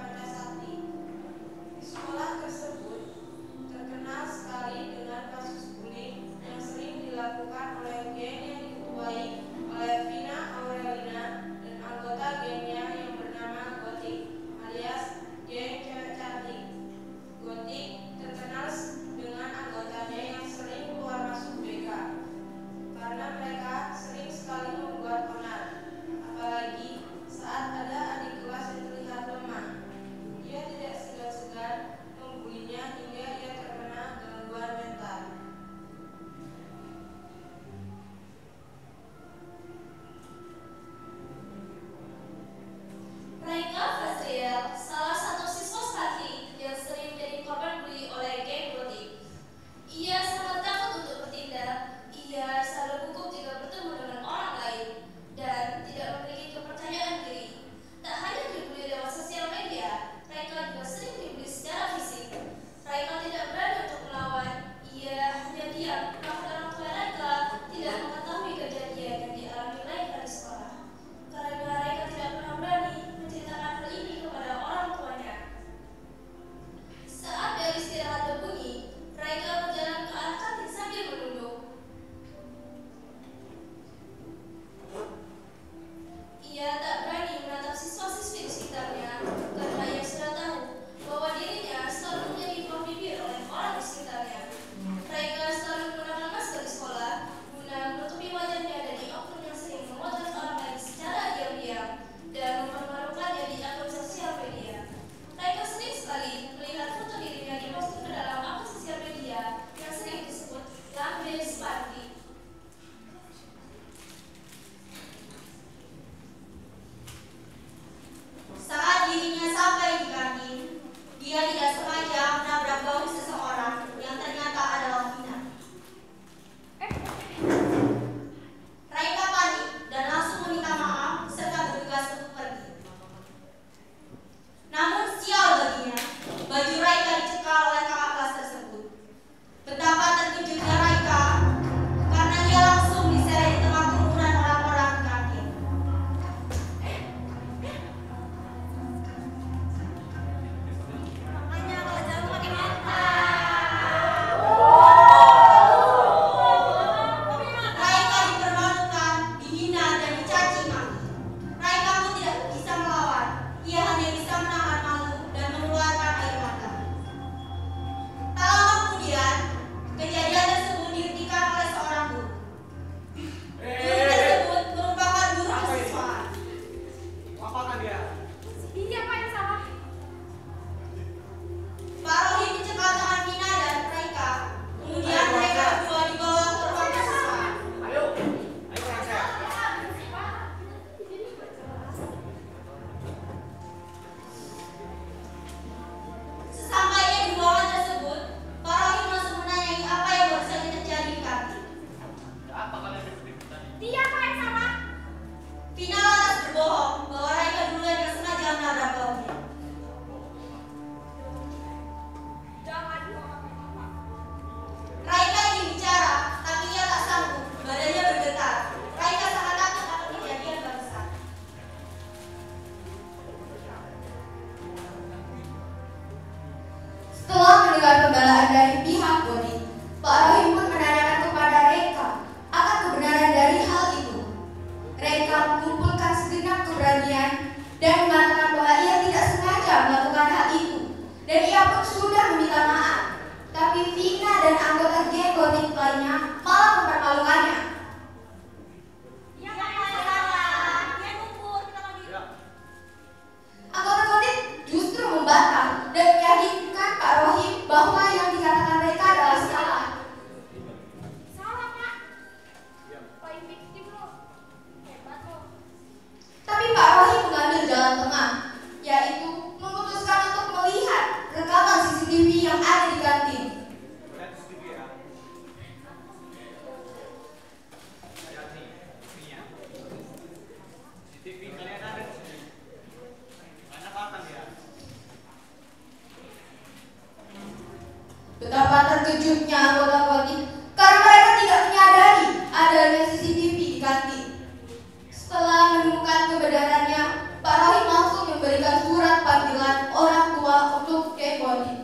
dari pihak Godi. Pak Rohim pun menanyakan kepada Reka akan kebenaran dari hal itu. Reka mengumpulkan segenap keberanian dan mengatakan bahwa ia tidak sengaja melakukan hal itu, dan ia pun sudah meminta maaf. Tapi Vina dan anggota geng Gotik lainnya malah mempermalukannya. Anggota Gotik justru membantah dan meyakinkan Pak Rohim bahwa yang dikatakan mereka adalah salah. Salah, Pak. Paling fiktif lo. Hebat lo. Tapi Pak Rohim mengambil jalan tengah, yaitu memutuskan untuk melihat rekaman CCTV yang ada di kantin. Betapa terkejutnya anggota Gotik karena mereka tidak menyadari adanya CCTV di kantin. Setelah menemukan kebenarannya, Pak Rohim langsung memberikan surat panggilan orang tua untuk geng Gotik.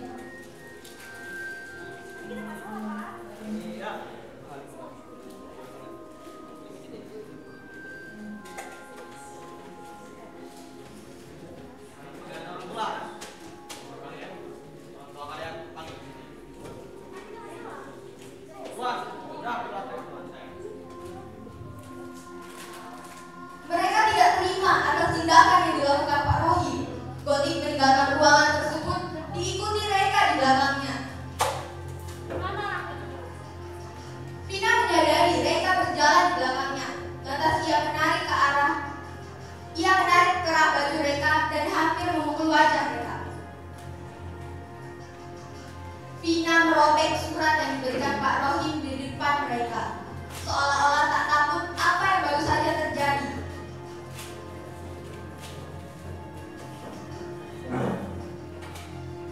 Mereka tidak terima atas tindakan yang dilakukan Pak Rohim. Gotik meninggalkan ruangan tersebut, diikuti Reka di belakangnya. Vina menyadari Reka berjalan di belakangnya. Lantas ia menarik kerah baju Reka dan hampir memukul wajah Reka. Vina merobek surat yang diberikan Pak Rohim di depan mereka, seolah-olah tak takut apa yang baru saja terjadi.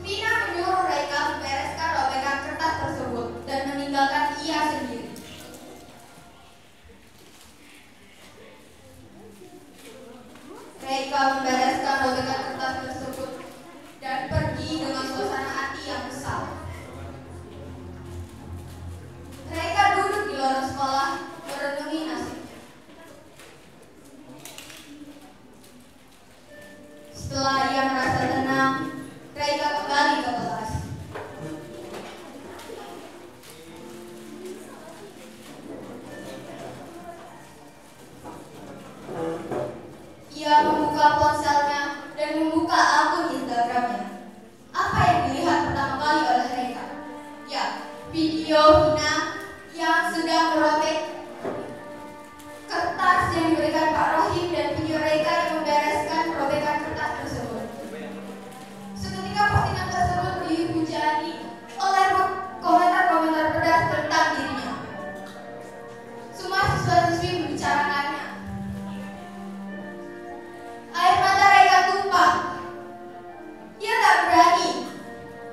Vina menyuruh Reka membereskan robekan kertas tersebut dan meninggalkan ia sendiri. Reka membereskan robekan kertas tersebut dan pergi dengan suasana hati yang kesal. Reka duduk di lorong sekolah merenungi nasibnya. Setelah ia merasa tenang, Reka kembali ke kelas. Ia membuka ponselnya dan membuka akun Instagramnya. Apa yang dilihat pertama kali oleh Reka? Ya, video Vina yang sedang merobek kertas yang diberikan Pak Rohim dan video Reka yang membereskan robekan kertas tersebut. Seketika postingan tersebut dihujani oleh komentar-komentar pedas tentang dirinya. Semua siswa-siswi membicarakannya. Air mata Reka tumpah. Dia tak berani.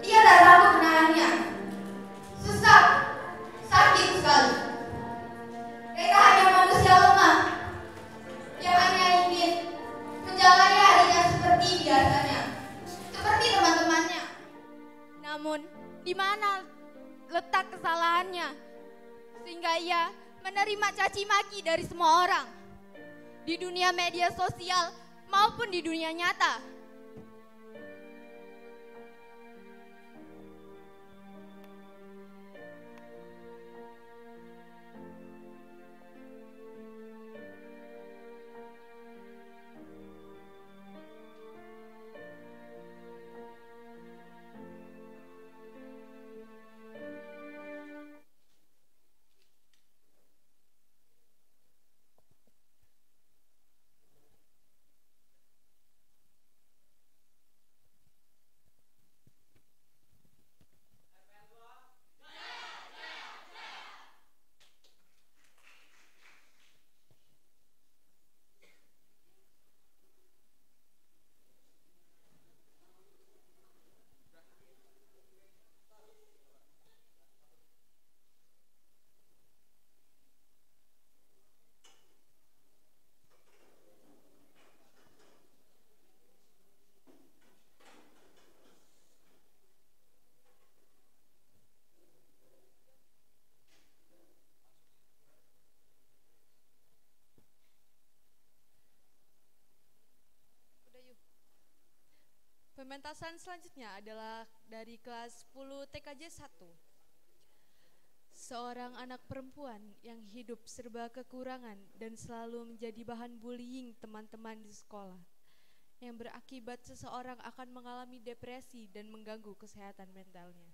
Dia tak sanggup menahannya. Sesak, sakit sekali. Reka hanya manusia lemah yang hanya ingin menjalani harinya seperti biasanya, seperti teman-temannya. Namun, di mana letak kesalahannya sehingga ia menerima caci maki dari semua orang di dunia media sosial maupun di dunia nyata? Pementasan selanjutnya adalah dari kelas 10 TKJ 1. Seorang anak perempuan yang hidup serba kekurangan dan selalu menjadi bahan bullying teman-teman di sekolah, yang berakibat seseorang akan mengalami depresi dan mengganggu kesehatan mentalnya.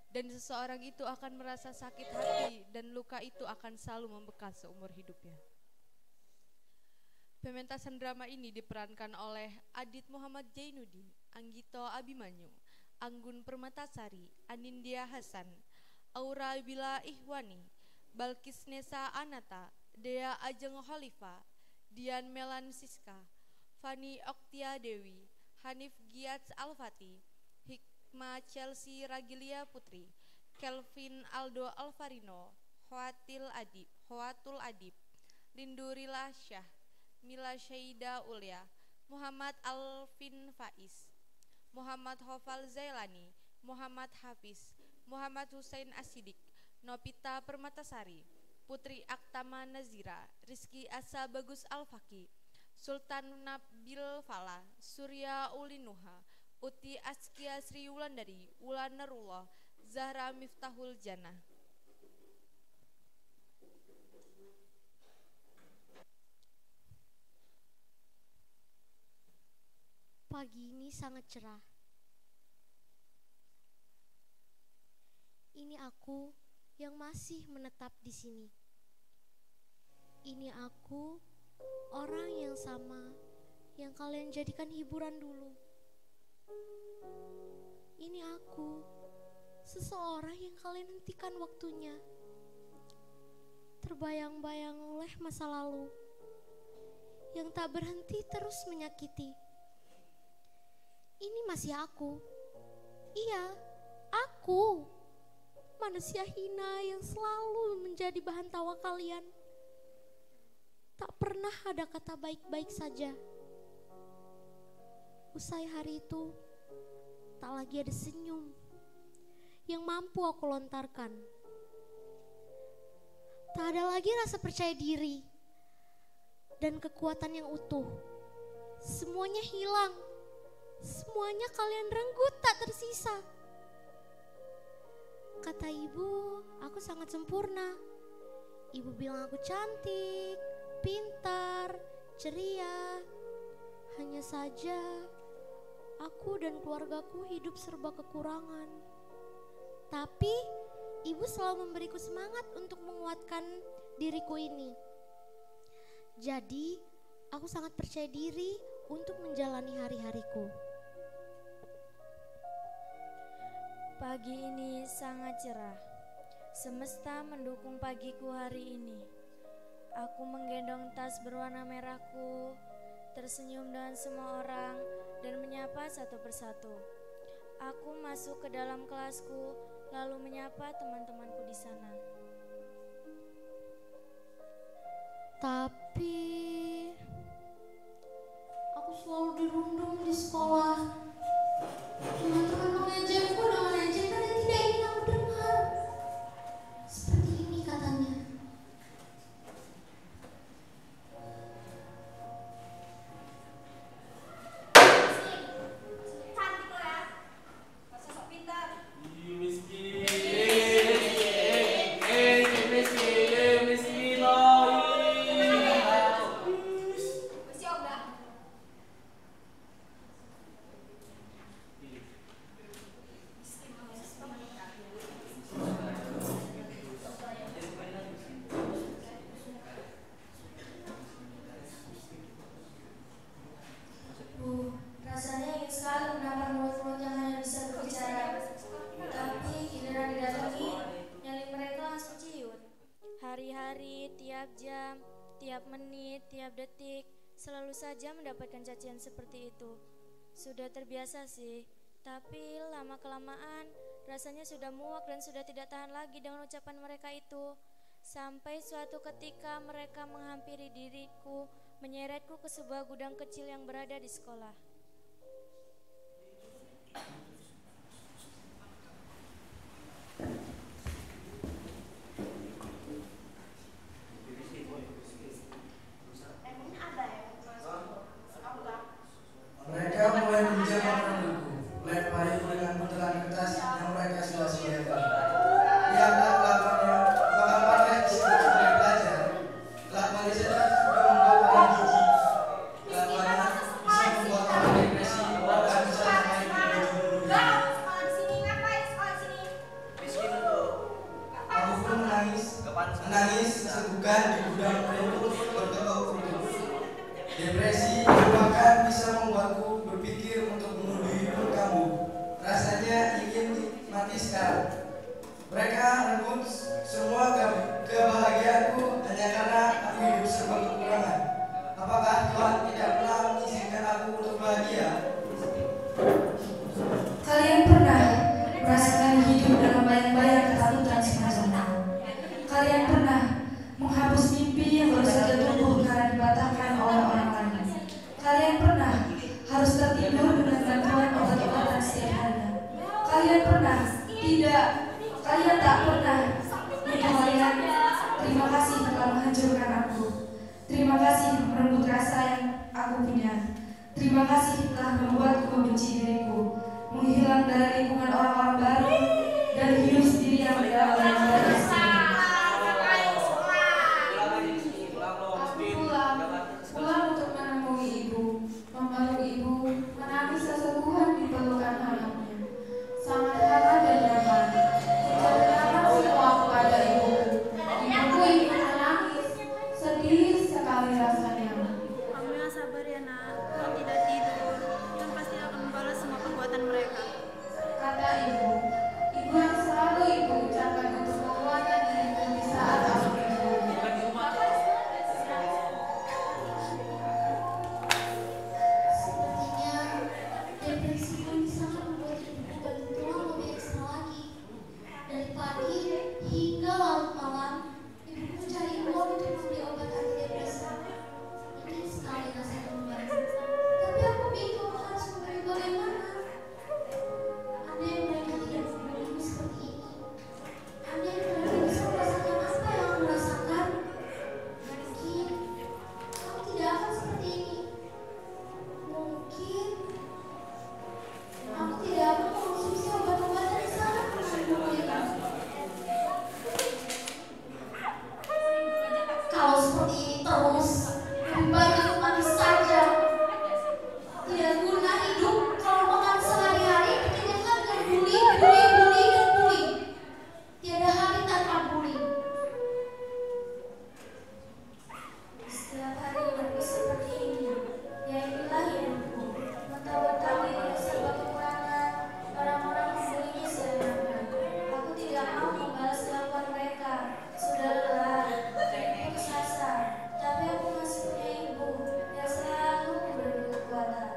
Dan seseorang itu akan merasa sakit hati dan luka itu akan selalu membekas seumur hidupnya. Pementasan drama ini diperankan oleh Adit Muhammad Jainuddin, Anggito Abimanyu, Anggun Permatasari, Anindya Hasan, Aura Bila Ihwani, Balkis Nesa Anata, Dea Ajeng Holifa, Dian Melan Siska, Fani Oktia Dewi, Hanif Giats Alfati, Hikmah Chelsea Ragilia Putri, Kelvin Aldo Alvarino, Hoatul Adib, Lindurila Syah, Mila Syaida Ulya, Muhammad Alvin Faiz, Muhammad Hofal Zailani, Muhammad Hafiz, Muhammad Husain Asidik, Nopita Permatasari, Putri Aktama Nazira, Rizky Asa Bagus Alfaki, Sultan Nabil Fala, Surya Ulinuha, Uti Askia Sri Wulandari, Wulanarullah, Zahra Miftahul Jannah. Pagi ini sangat cerah. Ini aku yang masih menetap di sini. Ini aku, orang yang sama yang kalian jadikan hiburan dulu. Ini aku, seseorang yang kalian hentikan waktunya. Terbayang-bayang oleh masa lalu yang tak berhenti terus menyakiti. Ini masih aku. Iya, aku. Manusia hina yang selalu menjadi bahan tawa kalian. Tak pernah ada kata baik-baik saja. Usai hari itu, tak lagi ada senyum yang mampu aku lontarkan. Tak ada lagi rasa percaya diri dan kekuatan yang utuh. Semuanya hilang. Semuanya kalian renggut tak tersisa. Kata ibu, aku sangat sempurna. Ibu bilang aku cantik, pintar, ceria. Hanya saja, aku dan keluargaku hidup serba kekurangan. Tapi, ibu selalu memberiku semangat untuk menguatkan diriku ini. Jadi, aku sangat percaya diri untuk menjalani hari-hariku. Pagi ini sangat cerah. Semesta mendukung pagiku hari ini. Aku menggendong tas berwarna merahku, tersenyum dengan semua orang dan menyapa satu persatu. Aku masuk ke dalam kelasku lalu menyapa teman-temanku di sana. Tapi aku selalu dirundung di sekolah. Teman-teman mengajarku dengan ajakan yang tidak ingin aku dengar. Seperti ini katanya. Cantik lo ya. Gak sosok pintar. Rasanya ingin sekali menampar mulut-mulut yang hanya bisa berbicara. Tapi giliran didatangi, nyali mereka langsung ciut. Hari-hari, tiap jam, tiap menit, tiap detik, selalu saja mendapatkan cacian seperti itu. Sudah terbiasa sih, tapi lama-kelamaan rasanya sudah muak dan sudah tidak tahan lagi dengan ucapan mereka itu. Sampai suatu ketika mereka menghampiri diriku, menyeretku ke sebuah gudang kecil yang berada di sekolah. Mereka mulai menjamah lem payung dengan buntelan kertas yang mereka sudah sediakan. Lihatlah kelakuannya, bakal pandai sebagai belajar. Kelakuannya saja sudah membuat orang jijik. Kelakuannya bisa membuat orang depresi, bahkan bisa sampai bunuh diri. Aku pun menangis sesegukan di gudang untuk bertekuk lutut. Depresi bahkan bisa membuatku berpikir untuk bunuh diri pun kamu. Rasanya ingin mati sekarang. Mereka rebut semua kebahagiaanku hanya karena aku hidup serba kekurangan. Apakah Tuhan tidak pernah mengizinkan aku untuk bahagia? Kalian pernah merasakan hidup dalam bayang-bayang ketakutan semacam itu? Kalian pernah menghapus mimpi yang baru saja tumbuh karena dibatalkan oleh orang lain? Kalian pernah harus tertidur dengan bantuan obat-obatan setiap harinya? Kalian pernah kalian tak pernah mengembalikan terima kasih telah menghancurkan aku. Terima kasih merenggut rasa yang aku punya. Terima kasih telah membuatku membenci diriku, menghilang dari lingkungan orang-orang baru, dan hidup sendiri yang dalam badan sendiri. Pulang untuk menemui ibu, memeluk ibu, menangis seseguhan di pelukan hangatnya. Sangat hangat dan nyaman. Ucapkan semua kepada ibu. Ibuku ingin menangis, sedih sekali rasanya. Kamu yang sabar ya nak, yang tidak tidur, yang pasti akan membalas semua perbuatan mereka. Kata ibu yang selalu ibu ucapkan untuk menguatkan diriku di saat aku tidur. Sepertinya depresiku ini sangat membuat hidupku bagi Tuhan lebih ekstra lagi. Dari pagi hingga larut malam, ibuku cari uang untuk membeli obat anti depresi. Mungkin sekali rasanya membantu, tapi aku bingung harus memberi bagaimana. Andai mereka tidak membunuhku seperti ini, andai mereka bisa merasakan apa yang aku rasakan, mungkin aku tidak akan seperti ini. Mungkin aku tidak akan mengonsumsi obat-obatan yang sangat mengandung itu. Kalau seperti ini terus, lebih baik aku mati saja. Tidak guna hidup kalau makan sehari-hari dikenyangkan dengan buli, dan buli. Tiada hari tanpa buli. Setiap hari hidupku seperti ini, ya inilah hidupku. Mentang-mentang dirinya serba kekurangan, orang-orang membulinya seenaknya. Aku tidak mau membalas kelakuan mereka. Sudah lelah, putus asa, tapi aku masih punya ibu yang selalu memberi kekuatan.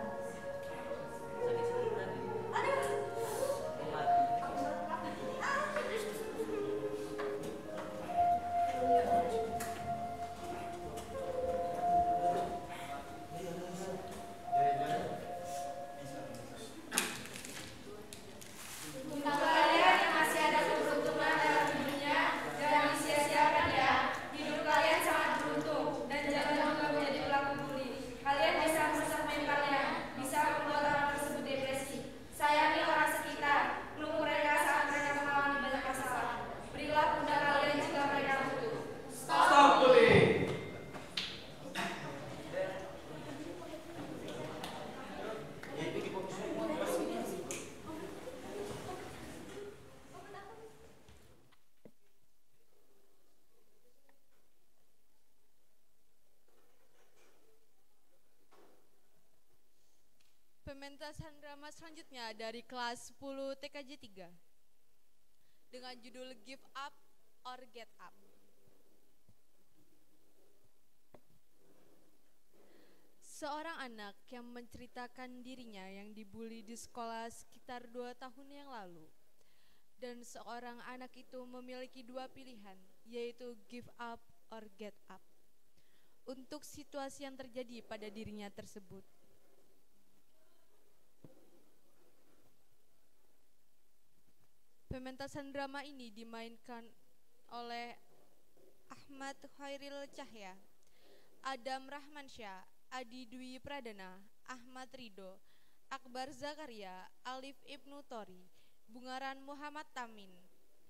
Untuk kalian yang masih ada keberuntungan dalam hidupnya, jangan sia-siakan ya. Hidup kalian sangat beruntung dan jangan juga menjadi pelaku bully. Kalian bisa merusak mentalnya, bisa membuat orang tersebut depresi. Sayangi orang sekitar, peluk mereka saat mereka mengalami banyak masalah. Berilah pundak kalian jika mereka butuh. Stop bullying. Pementasan drama selanjutnya dari kelas 10 TKJ 3 dengan judul Give Up or Get Up. Seorang anak yang menceritakan dirinya yang dibully di sekolah sekitar 2 tahun yang lalu. Dan seorang anak itu memiliki 2 pilihan, yaitu give up or get up, untuk situasi yang terjadi pada dirinya tersebut. Pementasan drama ini dimainkan oleh Ahmad Khairil Cahya, Adam Rahmansyah, Adi Dwi Pradana, Ahmad Ridho, Akbar Zakaria, Alif Ibnu Tori, Bungaran Muhammad Tamin,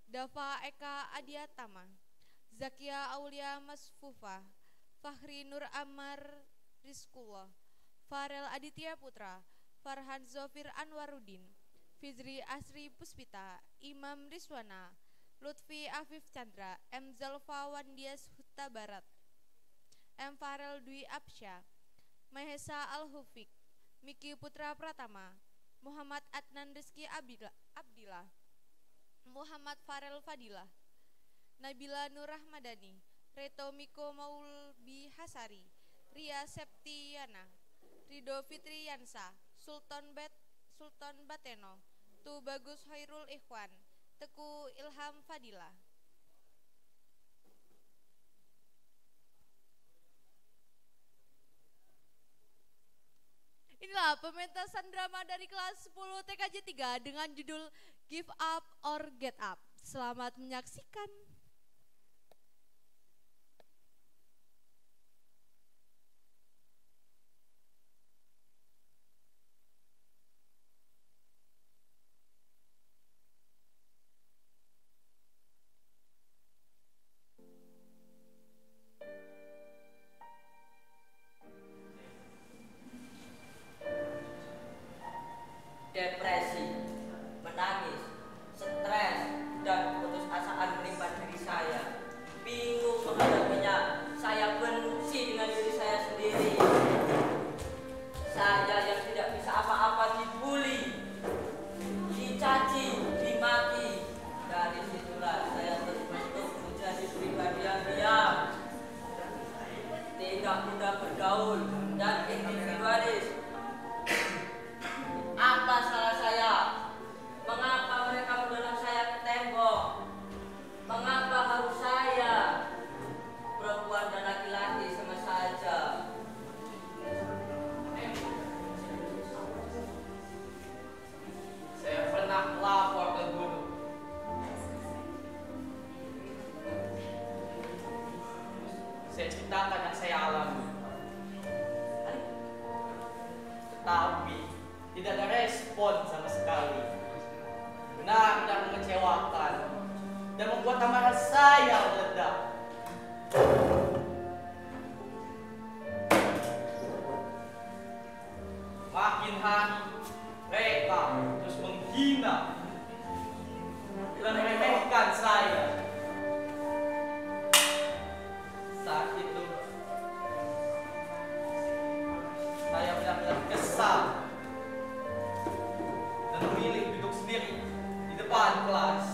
Dafa Eka Adiatama, Zakia Aulia Masfufa, Fahri Nur Ammar Rizkullah, Farel Aditya Putra, Farhan Zofir Anwarudin, Fizri Asri Puspita, Imam Rizwana, Lutfi Afif Chandra, M. Zalfa Wandias Huta Barat, M. Farel Dwi Absya, Mahesa Al-Hufik, Miki Putra Pratama, Muhammad Adnan Rizki Abdillah, Muhammad Farel Fadilah, Nabila Nur Rahmadani, Reto Miko Maulbi Hasari, Ria Septiana, Rido Fitri Yansa, Sultan Bateno, Tu Bagus Hoirul Ikhwan, Teku Ilham Fadilah. Inilah pementasan drama dari kelas 10 TKJ 3 dengan judul Give Up or Get Up. Selamat menyaksikan. Depresi, menangis, stres, dan putusasaan menimpa diri saya. Bingung menghadapinya, saya benci dengan diri saya sendiri. Saya yang tidak bisa apa-apa dibully, dicaci, dimaki. Dari situlah saya terbentuk menjadi pribadi yang diam, tidak mudah bergaul, dan individualis. Apa salah saya? Mengapa mereka mendorong saya ke tembok? Mengapa harus saya? Perempuan dan laki-laki sama saja. Saya pernah lapor ke guru. Saya ceritakan yang saya alami. Tetapi tidak ada respon sama sekali. Benar-benar mengecewakan dan membuat amarah saya meledak. Makin hari mereka terus menghina dan meremehkan saya. Saat itu saya benar-benar kesal dan memilih duduk sendiri di depan kelas.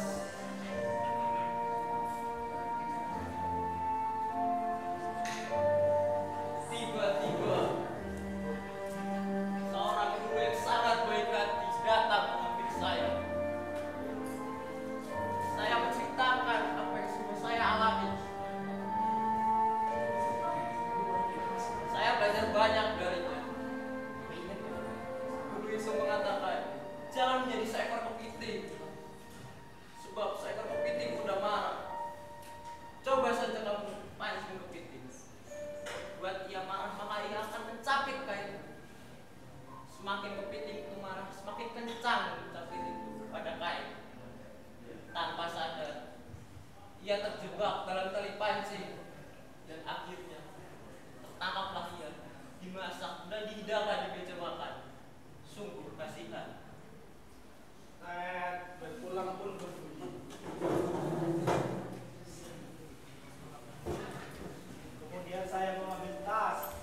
Tiba-tiba seorang guru yang sangat baik hati datang mengambil saya. Saya menceritakan apa yang sudah saya alami. Saya belajar banyak darinya. Guru itu mengatakan, jangan menjadi seekor kepiting, sebab seekor kepiting mudah marah. Coba saja kamu pancing kepiting, buat ia marah maka ia akan mencapit kain. Semakin kepiting itu marah, semakin kencang mencapit itu pada kain. Tanpa sadar, ia terjebak dalam tali pancing dan akhirnya tertangkaplah ia, dimasak dan dihidangkan di meja makan. Sungguh kasihan. Berpulang pun berbunyi. Kemudian saya mengambil tas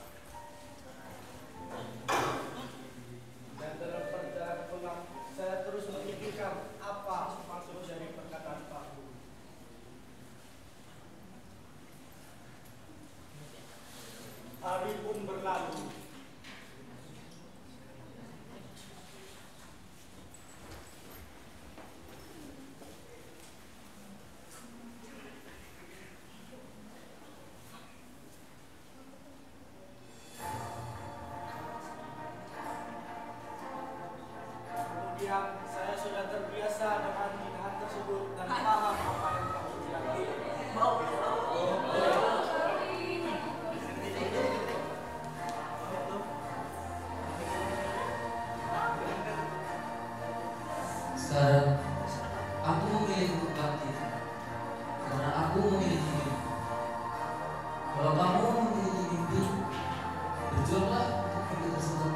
dan dalam perjalanan pulang saya terus memikirkan apa maksud dari perkataan Pak Guru. Hari pun berlalu. Kemudian saya sudah terbiasa dengan hinaan tersebut dan paham apa yang telah terjadi. Sekarang aku memilih untuk bakti karena aku memiliki mimpi. Kalau kamu memiliki mimpi, berjuanglah untuk mimpi tersebut.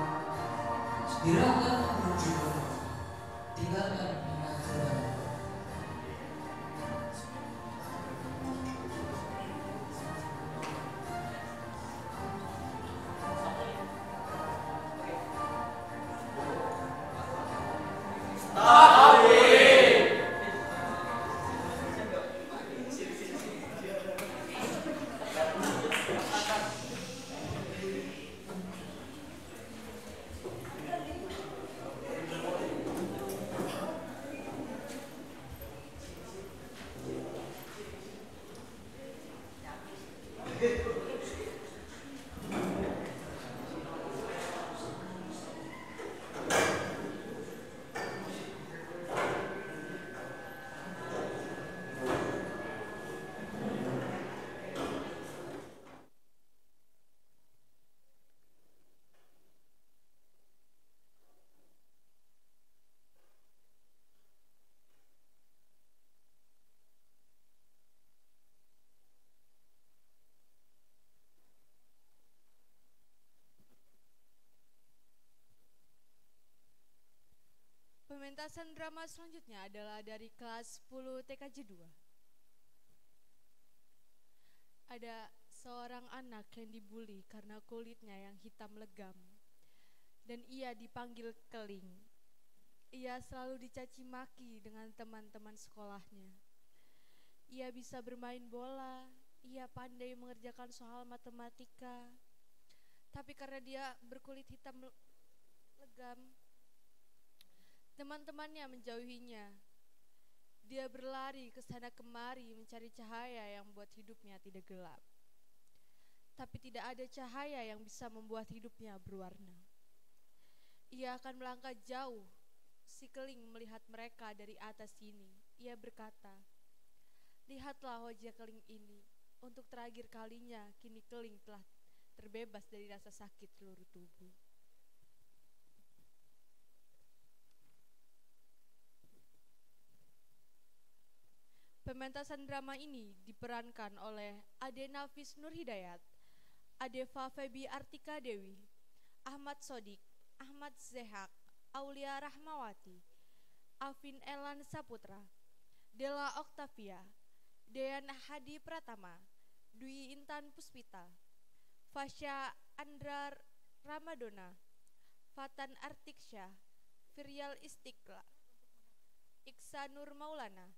Hiraukan kebencian, tinggalkan keinginan. Pementasan drama selanjutnya adalah dari kelas 10 TKJ 2. Ada seorang anak yang dibuli karena kulitnya yang hitam legam dan ia dipanggil keling. Ia selalu dicaci maki dengan teman-teman sekolahnya. Ia bisa bermain bola, ia pandai mengerjakan soal matematika. Tapi karena dia berkulit hitam legam, teman-temannya menjauhinya. Dia berlari ke sana kemari mencari cahaya yang membuat hidupnya tidak gelap. Tapi tidak ada cahaya yang bisa membuat hidupnya berwarna. Ia akan melangkah jauh. Si keling melihat mereka dari atas sini. Ia berkata, "Lihatlah wajah keling ini. Untuk terakhir kalinya, kini keling telah terbebas dari rasa sakit seluruh tubuh." Pementasan drama ini diperankan oleh Ade Nafis Nur Hidayat, Adeva Febi Artika Dewi, Ahmad Sodik, Ahmad Zehak, Aulia Rahmawati, Afin Elan Saputra, Della Oktavia, Dean Hadi Pratama, Dwi Intan Puspita, Fasya Andra Ramadona, Fatan Artiksya, Firyal Istiqla, Iksa Nur Maulana,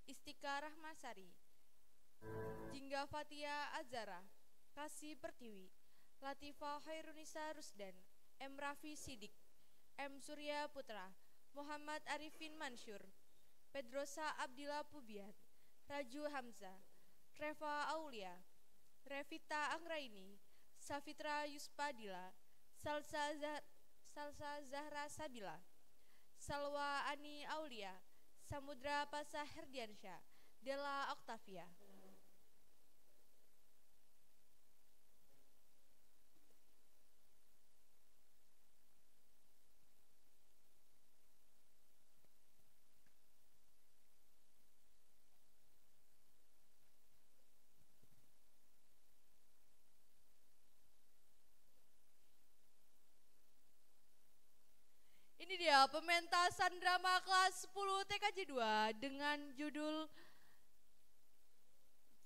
Istika Rahmasari, Jingga Fatia Azara, Kasih Pertiwi, Latifah Hairunisa Rusdan, M. Raffi Sidik, M. Surya Putra, Muhammad Arifin Mansur, Pedrosa Abdillah Pubian, Raju Hamzah, Reva Aulia, Revita Anggraini, Safitra Yuspadila, Salsa Zahra Sabila, Salwa Ani Aulia, Samudra Pasah Herdiansyah, Della Oktavia. Ini dia pementasan drama kelas 10 TKJ 2 dengan judul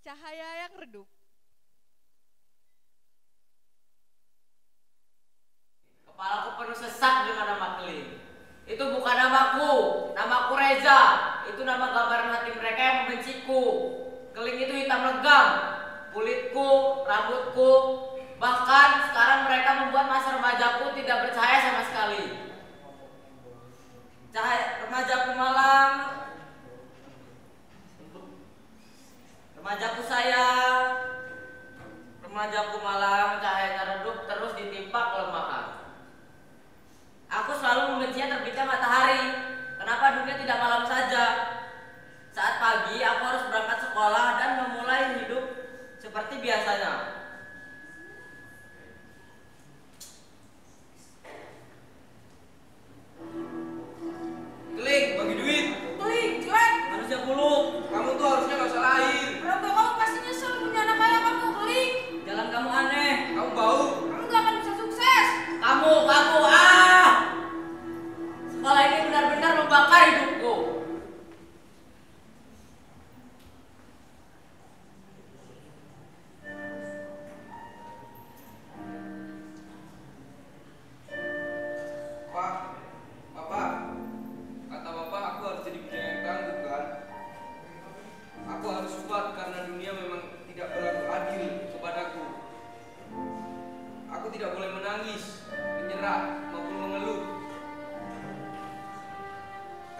Cahaya yang Redup. Kepalaku penuh sesak dengan nama keling. Itu bukan namaku, namaku Reza. Itu nama gambaran hati mereka yang membenciku. Keling itu hitam legam, kulitku, rambutku. Bahkan sekarang mereka membuat masa remajaku tidak bercahaya sama sekali. Cahaya remajaku malam, remajaku sayang, remajaku malam, cahayanya redup terus ditimpa kelemahan. Aku selalu membencinya terbitnya matahari. Kenapa dunia tidak malam saja? Saat pagi aku harus berangkat sekolah dan memulai hidup seperti biasanya.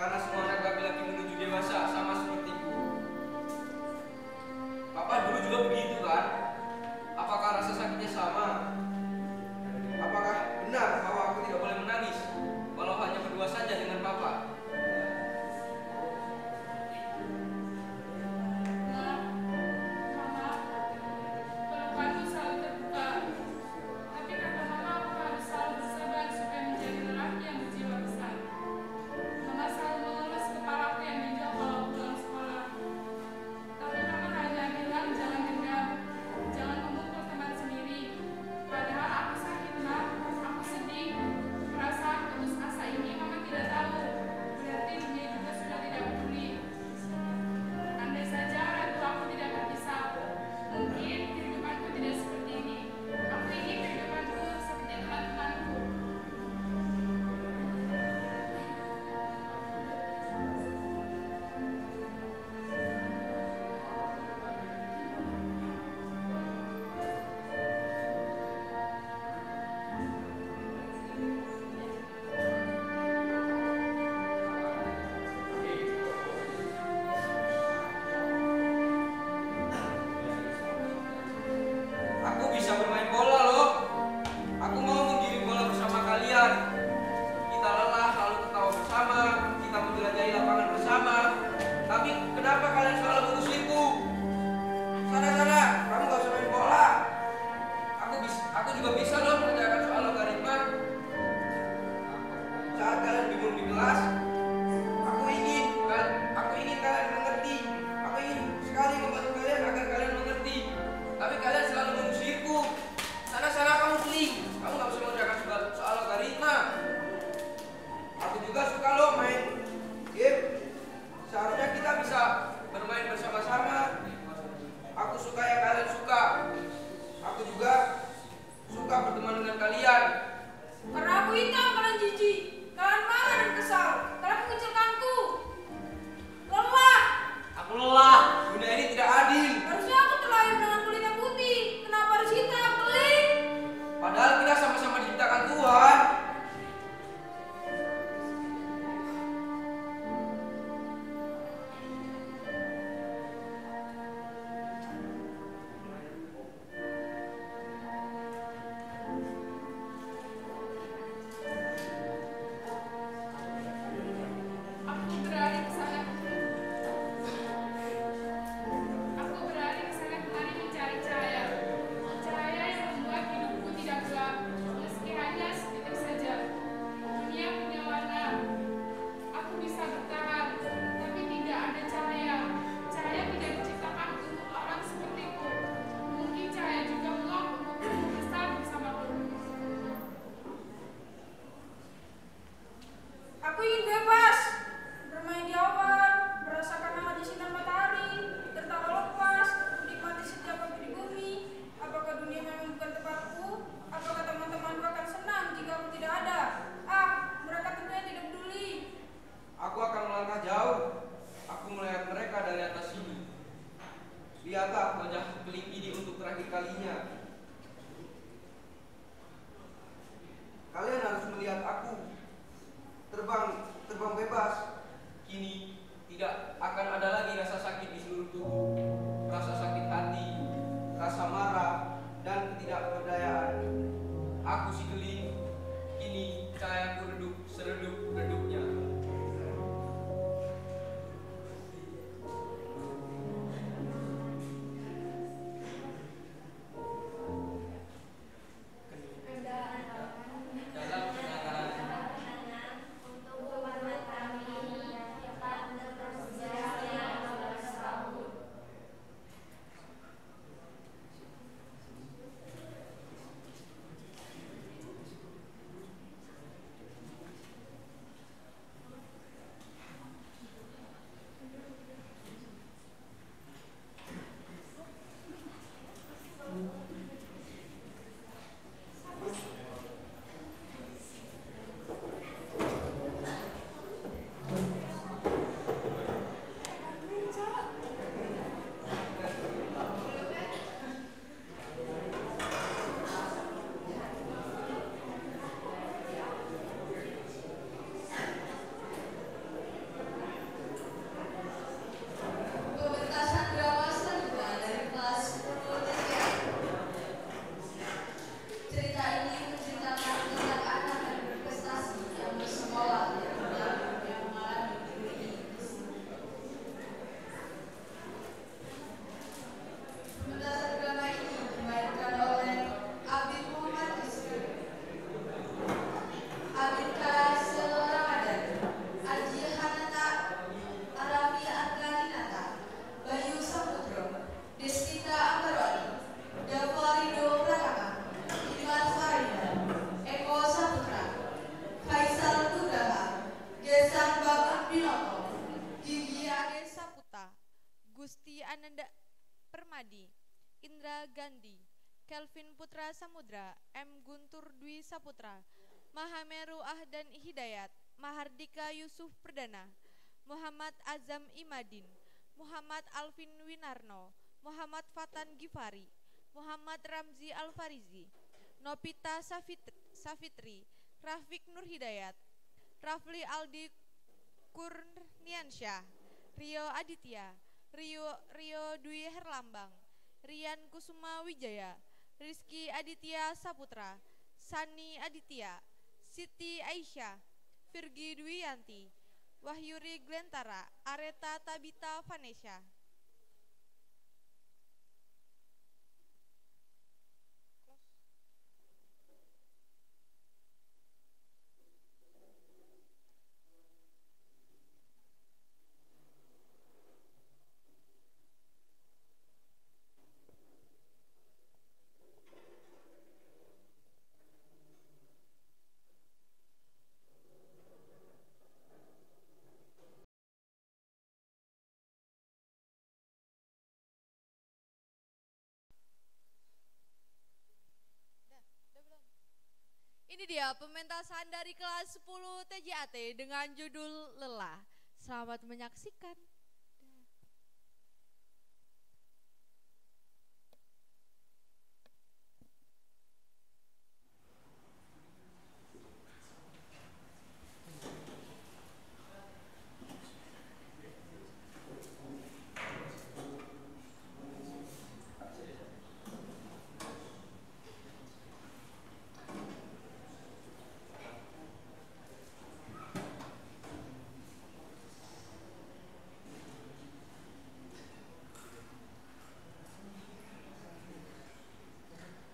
karena semua anak laki-laki menuju dewasa sama sepertiku. Papa dulu juga begitu kan? Apakah rasa sakitnya sama? Apakah benar bahwa aku tidak boleh menangis walau hanya berdua saja dengan Papa? Untuk Gusti Ananda Permadi, Indra Gandhi, Kelvin Putra Samudra, M. Guntur Dwi Saputra, Mahameru Ahdan Hidayat, Mahardika Yusuf Perdana, Muhammad Azam Imadin, Muhammad Alvin Winarno, Muhammad Fatan Gifari, Muhammad Ramzi Alfarizi, Nopita Safitri, Rafiq Nur Hidayat, Rafli Aldi Kurniansyah, Rio Aditya, Rio Dwi Herlambang, Rian Kusuma Wijaya, Rizky Aditya Saputra, Sani Aditya, Siti Aisyah, Virgi Dwiyanti, Wahyuri Glentara, Areta Tabita Vanesha. Ini dia pementasan dari kelas 10 TJAT dengan judul Lelah. Selamat menyaksikan.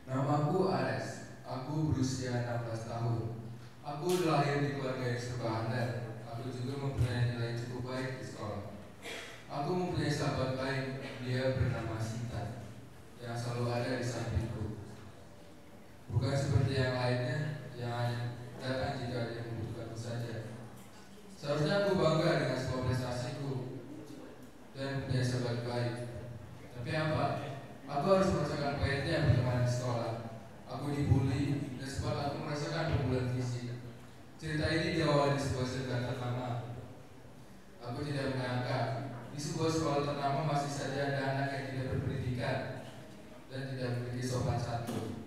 Namaku Ares, aku berusia 16 tahun. Aku lahir di keluarga yang serba handal. Aku juga mempunyai nilai cukup baik di sekolah. Aku mempunyai sahabat baik, dia bernama Sinta, yang selalu ada di sampingku. Bukan seperti yang lainnya, yang hanya datang jika dia membutuhkanku saja. Seharusnya aku bangga dengan semua prestasiku dan punya sahabat baik. Tapi apa? Aku harus merasakan pahitnya pertemanan di sekolah. Aku dibully dan sempat aku merasakan pemukulan fisik. Cerita ini diawali di sebuah sekolah ternama. Aku tidak menyangka di sebuah sekolah ternama masih saja ada anak yang tidak berpendidikan dan tidak memiliki sopan santun.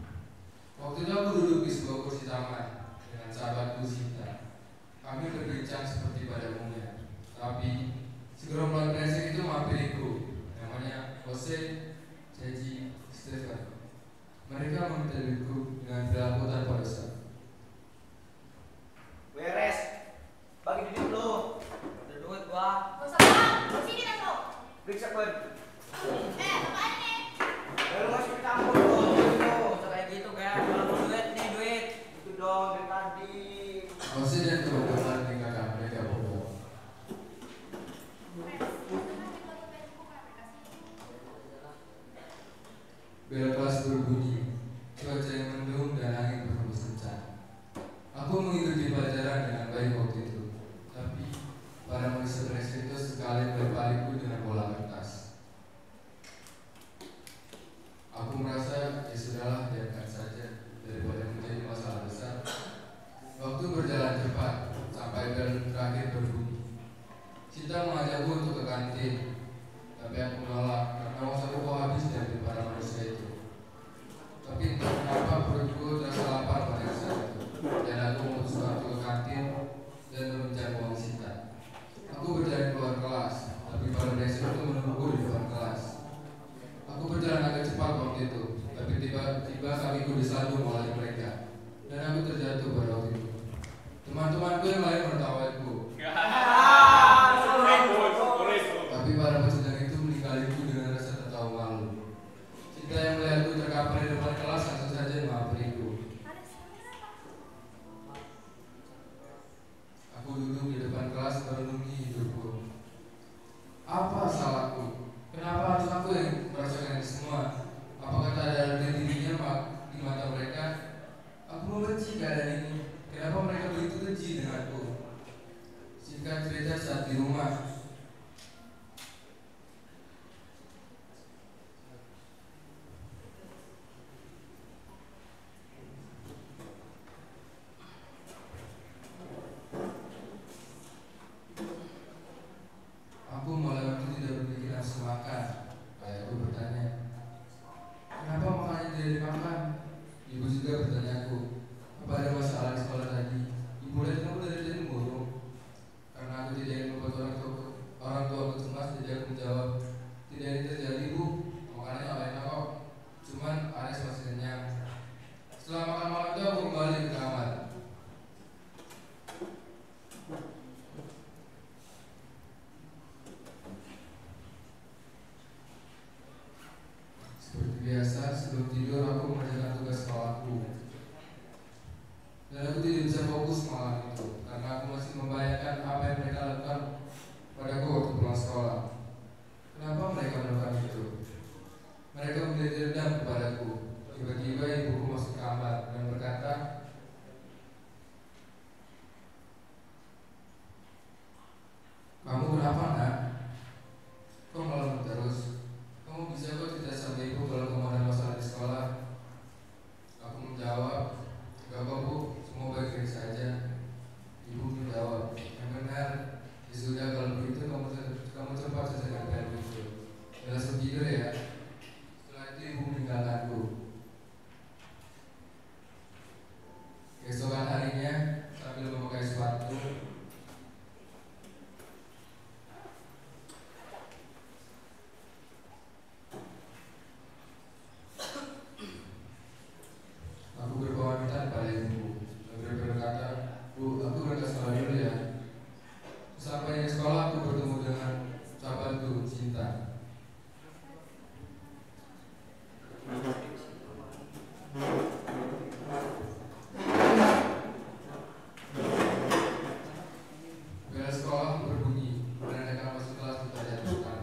Waktu itu aku duduk di sebuah kursi taman dengan sahabatku Sinta. Kami berbincang seperti pada umumnya. Tapi segerombolan brengsek itu mampiriku. Namanya Jose, Ceji, Stefan. Mereka meminta duitku dengan perilaku tanpa dosa. Beres, bagi duit lo. Ada duit gua. Gak usah bang, sini kan lo. Periksa Ben. Apaan nih? Lu masih campur dong. Usah kayak gitu kayak kalau mau duit nih duit. Itu dong dari tadi. Jose dan teman-teman tinggalkan mereka berdua. Bel kelas berbunyi, cuaca yang mendung dan angin berhembus kencang. Aku mengikuti pelajaran dengan baik waktu itu, tapi para manusia brengsek itu sekali berpalikku dengan bola kertas. padaku waktu pulang sekolah. Kenapa mereka melakukan itu? Mereka memiliki dendam kepadaku. Tiba-tiba ibuku masuk kamar dan berkata, "Kamu kenapa, nak? Kok malam terus? Kamu bisa kok cerita sama ibu kalau kamu ada masalah di sekolah?" Aku menjawab, "Gak apa, Bu, semua baik-baik saja." Ibu menjawab, "Yang benar, ya sudah kalau begitu kamu cepat selesaikan itu. Ya langsung tidur ya." Setelah itu ibu meninggalkanku. Keesokan harinya, sambil memakai sepatu, aku berpamitan pada ibu. Lalu berkata, "Bu, aku berangkat sekolah dulu ya." Sampai di sekolah aku bertemu dengan sahabatku Cinta. Bel sekolah berbunyi, menandakan masuk kelas kita jadwalkan.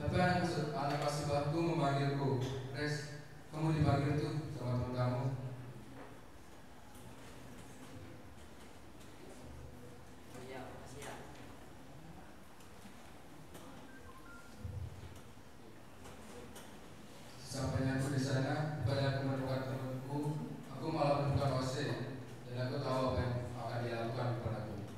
Tapi anak kelas sebelahku memanggilku, "Res, kamu dipanggil tuh sama teman kamu." Sampainya aku di sana, bukannya aku menemukan temanku, aku malah menemukan OC, dan aku tahu apa yang akan dilakukan kepadaku.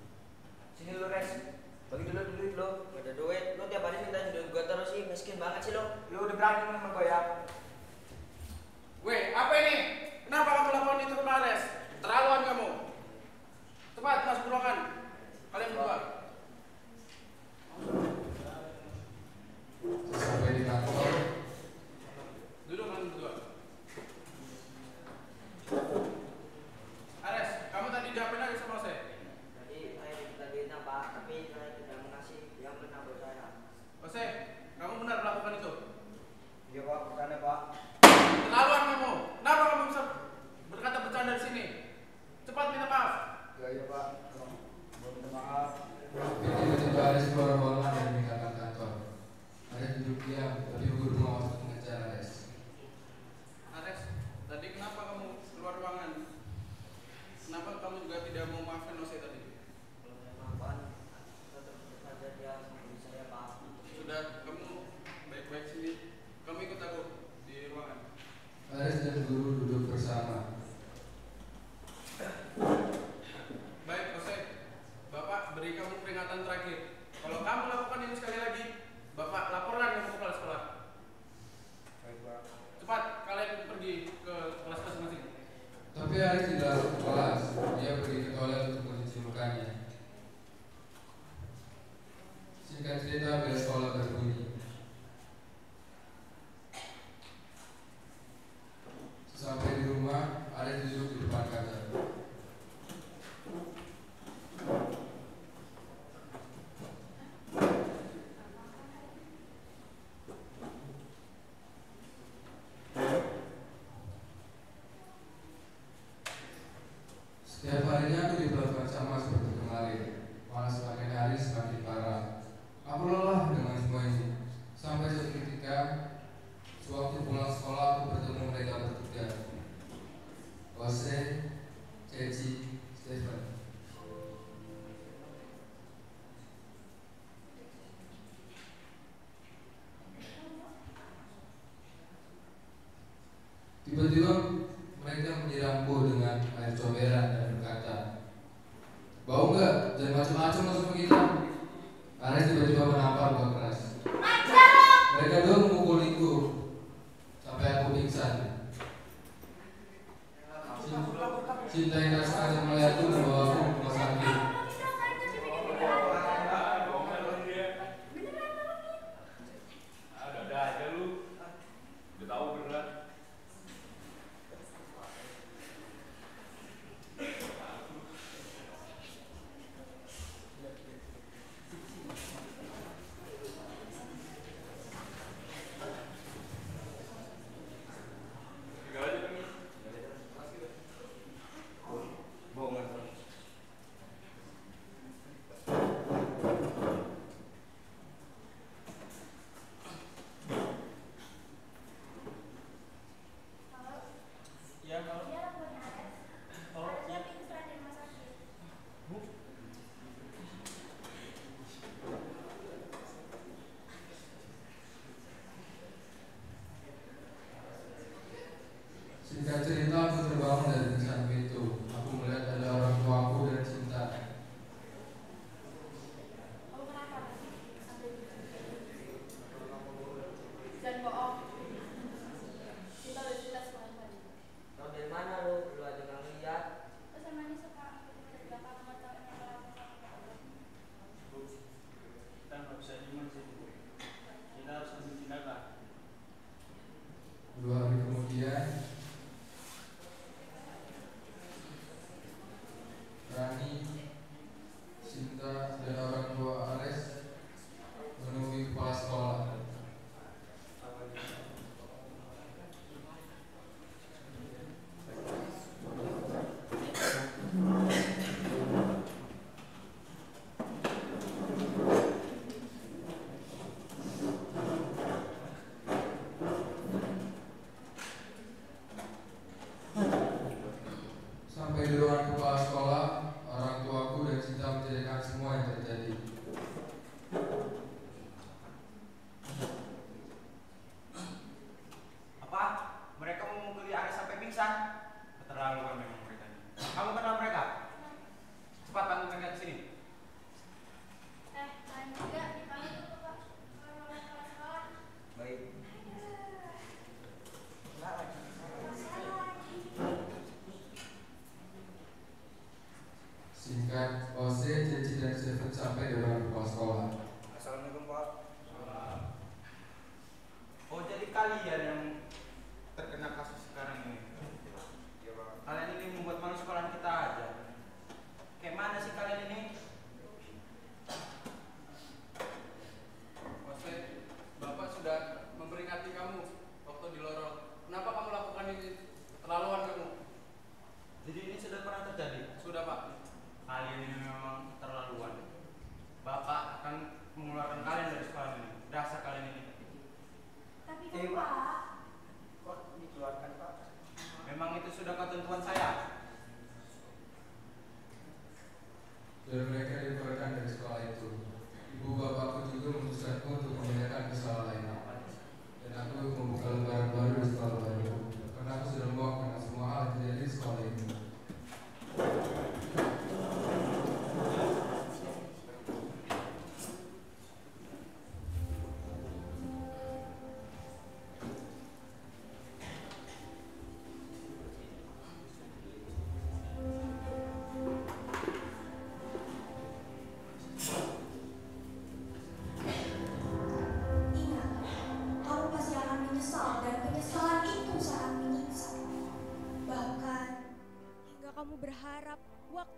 Sini lu, Res. Bagi dulu duit lo. Gak ada duit. Lo tiap hari minta duit gue terus sih. Miskin banget sih lo. Lo udah berani sama gue ya. Weh, apa ini? Kenapa kamu lakukan itu ke Res? Terlaluan kamu. Cepat masuk ruangan. Kalian berdua. Sampai di kantor, Duduk kalian berdua. Ares, kamu tadi diapain lagi sama saya? Tadi saya minta duitnya Pak, tapi saya tidak mengasih. Yang benar buat saya. Ose, kamu benar melakukan itu? Iya Pak, bukannya Pak. Terlaluan kamu. Kenapa kamu bisa berkata bercanda di sini? Cepat minta maaf. Iya Pak. Mau minta maaf. tapi tiba-tiba ada sebuah ruangan yang meninggalkan kantor. Ada duduk diam, tapi guru mau mengejar Ares. Ares, tadi kenapa kamu keluar ruangan? Kenapa kamu juga tidak mau maafkan Ose tadi? Kalau saya maafkan, tetap saja dia menghubungi saya Pak. Sudah, kamu baik-baik sini. Kamu ikut aku di ruangan. Ares dan guru duduk bersama. Baik, Ose. Bapak beri kamu peringatan terakhir. Kalau kamu lakukan ini sekali lagi, Bapak laporkan kamu ke kepala sekolah. Baik Pak. Cepat, kalian pergi ke kelas masing-masing. Tapi Ares tidak masuk ke kelas. Dia pergi ke toilet untuk mencuci mukanya. Singkat cerita, bel sekolah berbunyi. Sampai di rumah, Ares duduk di depan kaca. Setiap harinya aku diperlakukan sama seperti kemarin. Malah semakin hari semakin parah. Aku lelah dengan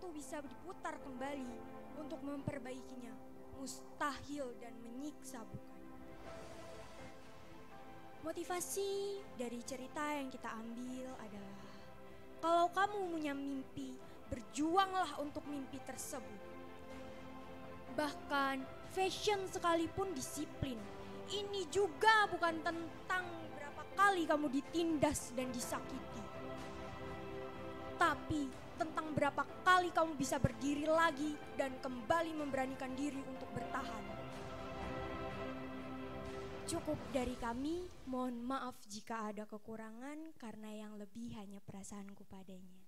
waktu bisa diputar kembali untuk memperbaikinya mustahil dan menyiksa, bukan? Motivasi dari cerita yang kita ambil adalah kalau kamu punya mimpi, berjuanglah untuk mimpi tersebut. Bahkan fashion sekalipun disiplin. Ini juga bukan tentang berapa kali kamu ditindas dan disakiti, tapi tentang berapa kali kamu bisa berdiri lagi dan kembali memberanikan diri untuk bertahan. Cukup dari kami, mohon maaf jika ada kekurangan karena yang lebih hanya perasaanku padanya.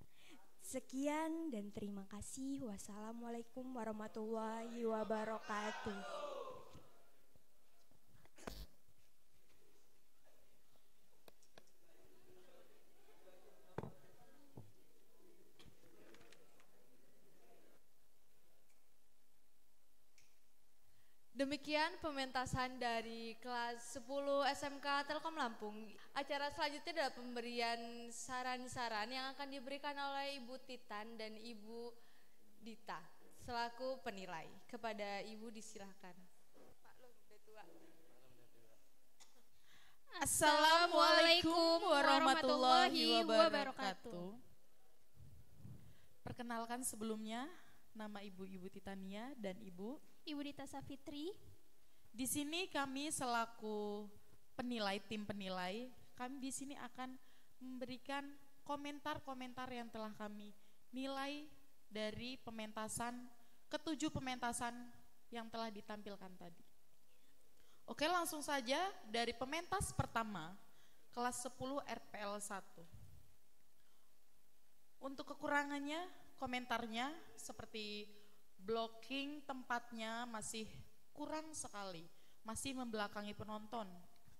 Sekian dan terima kasih. Wassalamualaikum warahmatullahi wabarakatuh. Demikian pementasan dari kelas 10 SMK Telkom Lampung. Acara selanjutnya adalah pemberian saran-saran yang akan diberikan oleh Ibu Titan dan Ibu Dita selaku penilai. Kepada Ibu disilahkan. Assalamualaikum warahmatullahi wabarakatuh. Perkenalkan sebelumnya, nama Ibu Titania dan Ibu Dita Safitri. Di sini kami selaku penilai, tim penilai, kami di sini akan memberikan komentar-komentar yang telah kami nilai dari ketujuh pementasan yang telah ditampilkan tadi. Oke, langsung saja dari pementas pertama, kelas 10 RPL 1. Untuk kekurangannya, komentarnya seperti blocking tempatnya masih kurang sekali, masih membelakangi penonton.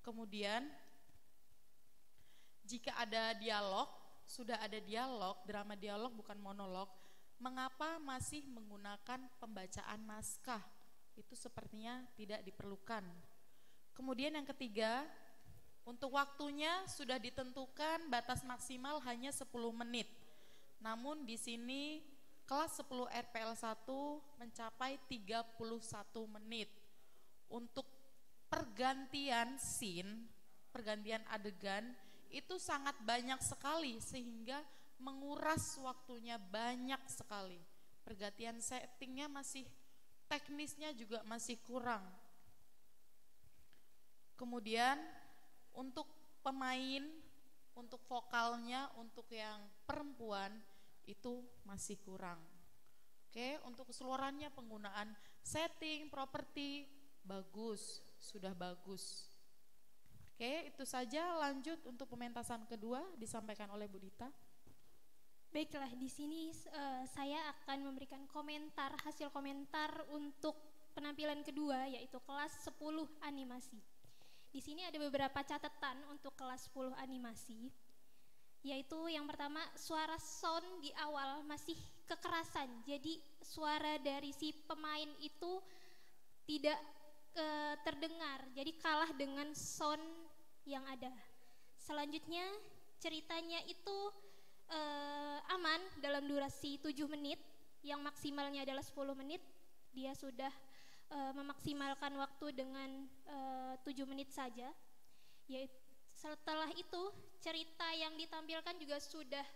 Kemudian jika ada dialog, sudah ada dialog, drama dialog bukan monolog, mengapa masih menggunakan pembacaan naskah? Itu sepertinya tidak diperlukan. Kemudian yang ketiga, untuk waktunya sudah ditentukan batas maksimal hanya 10 menit. Namun di sini kelas 10 RPL 1 mencapai 31 menit. Untuk pergantian scene, pergantian adegan itu sangat banyak sekali sehingga menguras waktunya banyak sekali. Pergantian settingnya masih, teknisnya juga masih kurang. Kemudian untuk pemain, untuk vokalnya, untuk yang perempuan itu masih kurang. Oke, untuk keseluruhannya penggunaan setting, properti bagus, sudah bagus. Oke, itu saja. Lanjut untuk pementasan kedua disampaikan oleh Bu Dita. Baiklah, di sini saya akan memberikan hasil komentar untuk penampilan kedua, yaitu kelas 10 animasi. Di sini ada beberapa catatan untuk kelas 10 animasi. Yaitu yang pertama, suara sound di awal masih kekerasan, jadi suara dari si pemain itu tidak terdengar, jadi kalah dengan sound yang ada. Selanjutnya ceritanya itu aman dalam durasi 7 menit, yang maksimalnya adalah 10 menit. Dia sudah memaksimalkan waktu dengan 7 menit saja. Yaitu setelah itu cerita yang ditampilkan juga sudah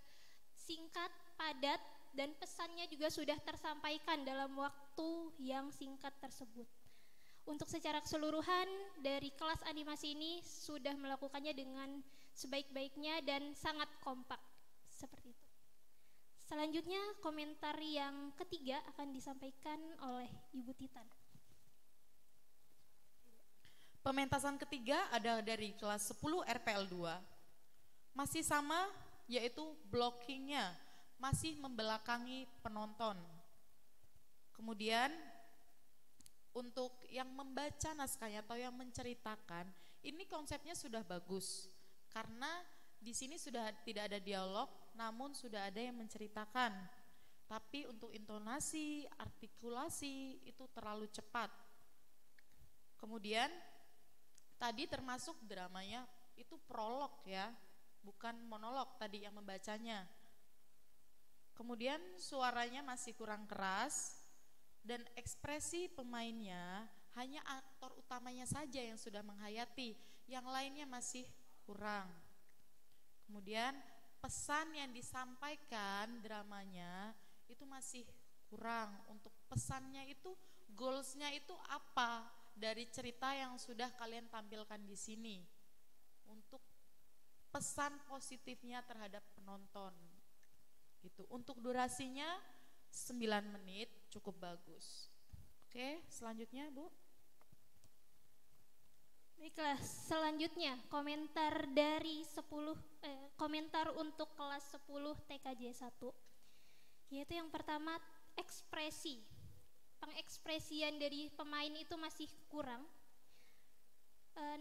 singkat, padat, dan pesannya juga sudah tersampaikan dalam waktu yang singkat tersebut. Untuk secara keseluruhan dari kelas animasi ini sudah melakukannya dengan sebaik-baiknya dan sangat kompak, seperti itu. Selanjutnya komentar yang ketiga akan disampaikan oleh Ibu Titan. Pementasan ketiga ada dari kelas 10 RPL 2. Masih sama, yaitu blockingnya masih membelakangi penonton. Kemudian untuk yang membaca naskahnya atau yang menceritakan, ini konsepnya sudah bagus karena di sini sudah tidak ada dialog, namun sudah ada yang menceritakan. Tapi untuk intonasi, artikulasi itu terlalu cepat. Kemudian tadi termasuk dramanya itu prolog ya, bukan monolog tadi yang membacanya. Kemudian suaranya masih kurang keras dan ekspresi pemainnya hanya aktor utamanya saja yang sudah menghayati, yang lainnya masih kurang. Kemudian pesan yang disampaikan dramanya itu masih kurang. Untuk pesannya itu, goalsnya itu apa dari cerita yang sudah kalian tampilkan di sini untuk pesan positifnya terhadap penonton gitu. Untuk durasinya 9 menit cukup bagus. Oke, selanjutnya Bu. Baiklah, selanjutnya komentar dari 10 komentar untuk kelas 10 TKJ 1. Yaitu yang pertama, ekspresi. Pengekspresian dari pemain itu masih kurang.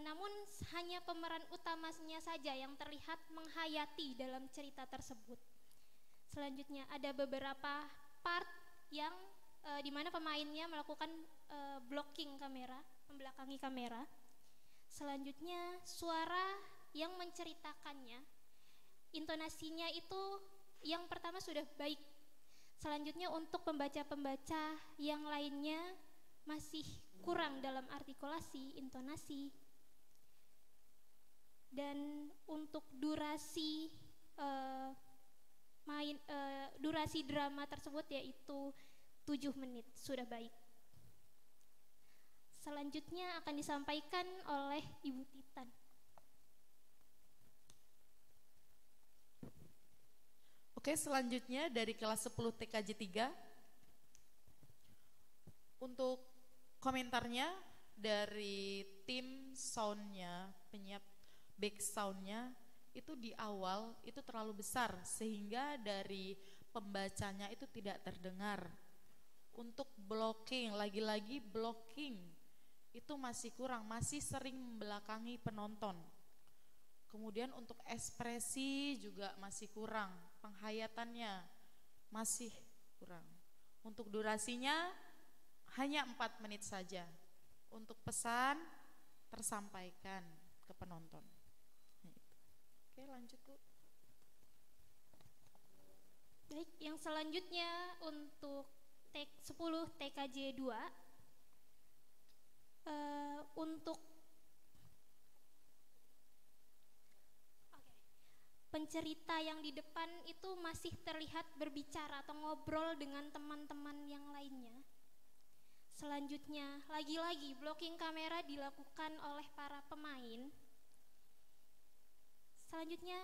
Namun hanya pemeran utamanya saja yang terlihat menghayati dalam cerita tersebut. Selanjutnya ada beberapa part yang di mana pemainnya melakukan blocking kamera, membelakangi kamera. Selanjutnya suara yang menceritakannya, intonasinya itu yang pertama sudah baik. Selanjutnya untuk pembaca-pembaca yang lainnya masih kurang dalam artikulasi, intonasi. Dan untuk durasi durasi drama tersebut yaitu 7 menit, sudah baik. Selanjutnya akan disampaikan oleh Ibu Titan. Oke, selanjutnya dari kelas 10 TKJ 3. Untuk komentarnya dari tim soundnya, penyiap back soundnya, itu di awal itu terlalu besar sehingga dari pembacanya itu tidak terdengar. Untuk blocking, lagi-lagi blocking itu masih kurang, masih sering membelakangi penonton. Kemudian untuk ekspresi juga masih kurang, penghayatannya masih kurang. Untuk durasinya hanya 4 menit saja. Untuk pesan tersampaikan ke penonton. Oke, lanjut Bu. Baik, yang selanjutnya untuk 10 TKJ 2. Untuk pencerita yang di depan itu masih terlihat berbicara atau ngobrol dengan teman-teman yang lainnya. Selanjutnya, lagi-lagi blocking kamera dilakukan oleh para pemain. Selanjutnya,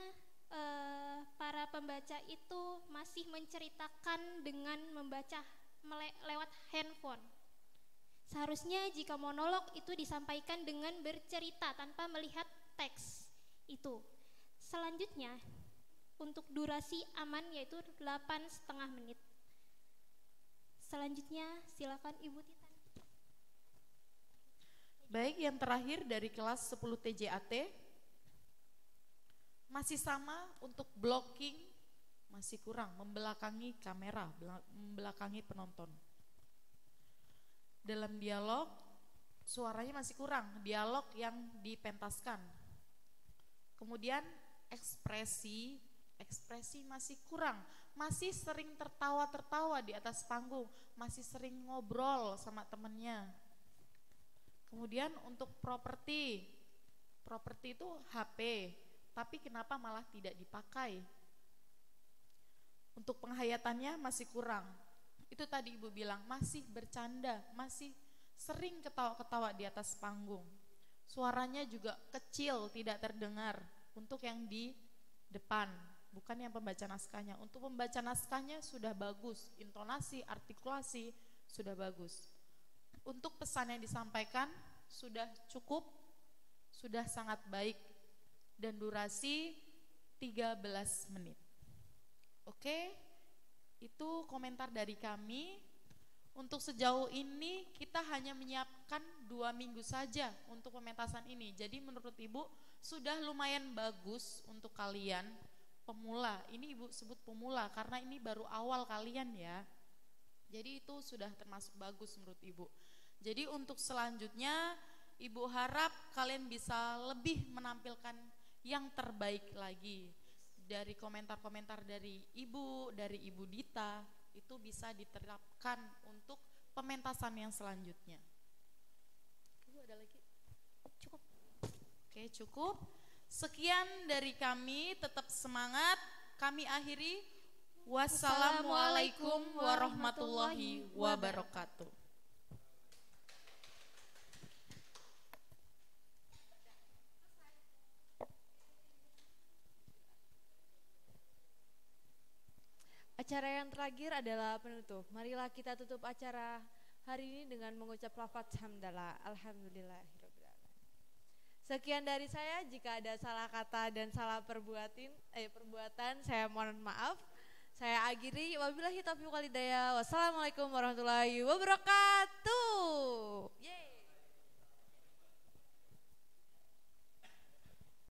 para pembaca itu masih menceritakan dengan membaca lewat handphone. Seharusnya jika monolog itu disampaikan dengan bercerita tanpa melihat teks itu. Selanjutnya, untuk durasi aman yaitu 8,5 menit. Selanjutnya, silakan Ibu Titan. Baik, yang terakhir dari kelas 10 TJAT. Masih sama untuk blocking, masih kurang, membelakangi kamera, membelakangi penonton. Dalam dialog, suaranya masih kurang, dialog yang dipentaskan. Kemudian ekspresi masih kurang, masih sering tertawa-tertawa di atas panggung, masih sering ngobrol sama temennya. Kemudian untuk properti itu HP, tapi kenapa malah tidak dipakai? Untuk penghayatannya masih kurang. Itu tadi Ibu bilang, masih bercanda, masih sering ketawa-ketawa di atas panggung. Suaranya juga kecil, tidak terdengar. Untuk yang di depan, bukan yang pembaca naskahnya. Untuk pembaca naskahnya sudah bagus, intonasi, artikulasi sudah bagus. Untuk pesan yang disampaikan sudah cukup, sudah sangat baik, dan durasi 13 menit. Oke, itu komentar dari kami. Untuk sejauh ini kita hanya menyiapkan 2 minggu saja untuk pementasan ini. Jadi menurut Ibu sudah lumayan bagus untuk kalian pemula. Ini Ibu sebut pemula karena ini baru awal kalian ya. Jadi itu sudah termasuk bagus menurut Ibu. Jadi untuk selanjutnya Ibu harap kalian bisa lebih menampilkan yang terbaik lagi. dari komentar-komentar dari Ibu Dita, itu bisa diterapkan untuk pementasan yang selanjutnya. Ibu ada lagi? Cukup. Oke, cukup. Sekian dari kami, tetap semangat. Kami akhiri. Wassalamualaikum warahmatullahi wabarakatuh. Acara yang terakhir adalah penutup. Marilah kita tutup acara hari ini dengan mengucap lafaz hamdalah. Alhamdulillahirrabbilalamin. Sekian dari saya. Jika ada salah kata dan salah perbuatan, saya mohon maaf. Saya akhiri. Wabillahi taufiq wal hidayah. Wassalamualaikum warahmatullahi wabarakatuh. Yeay.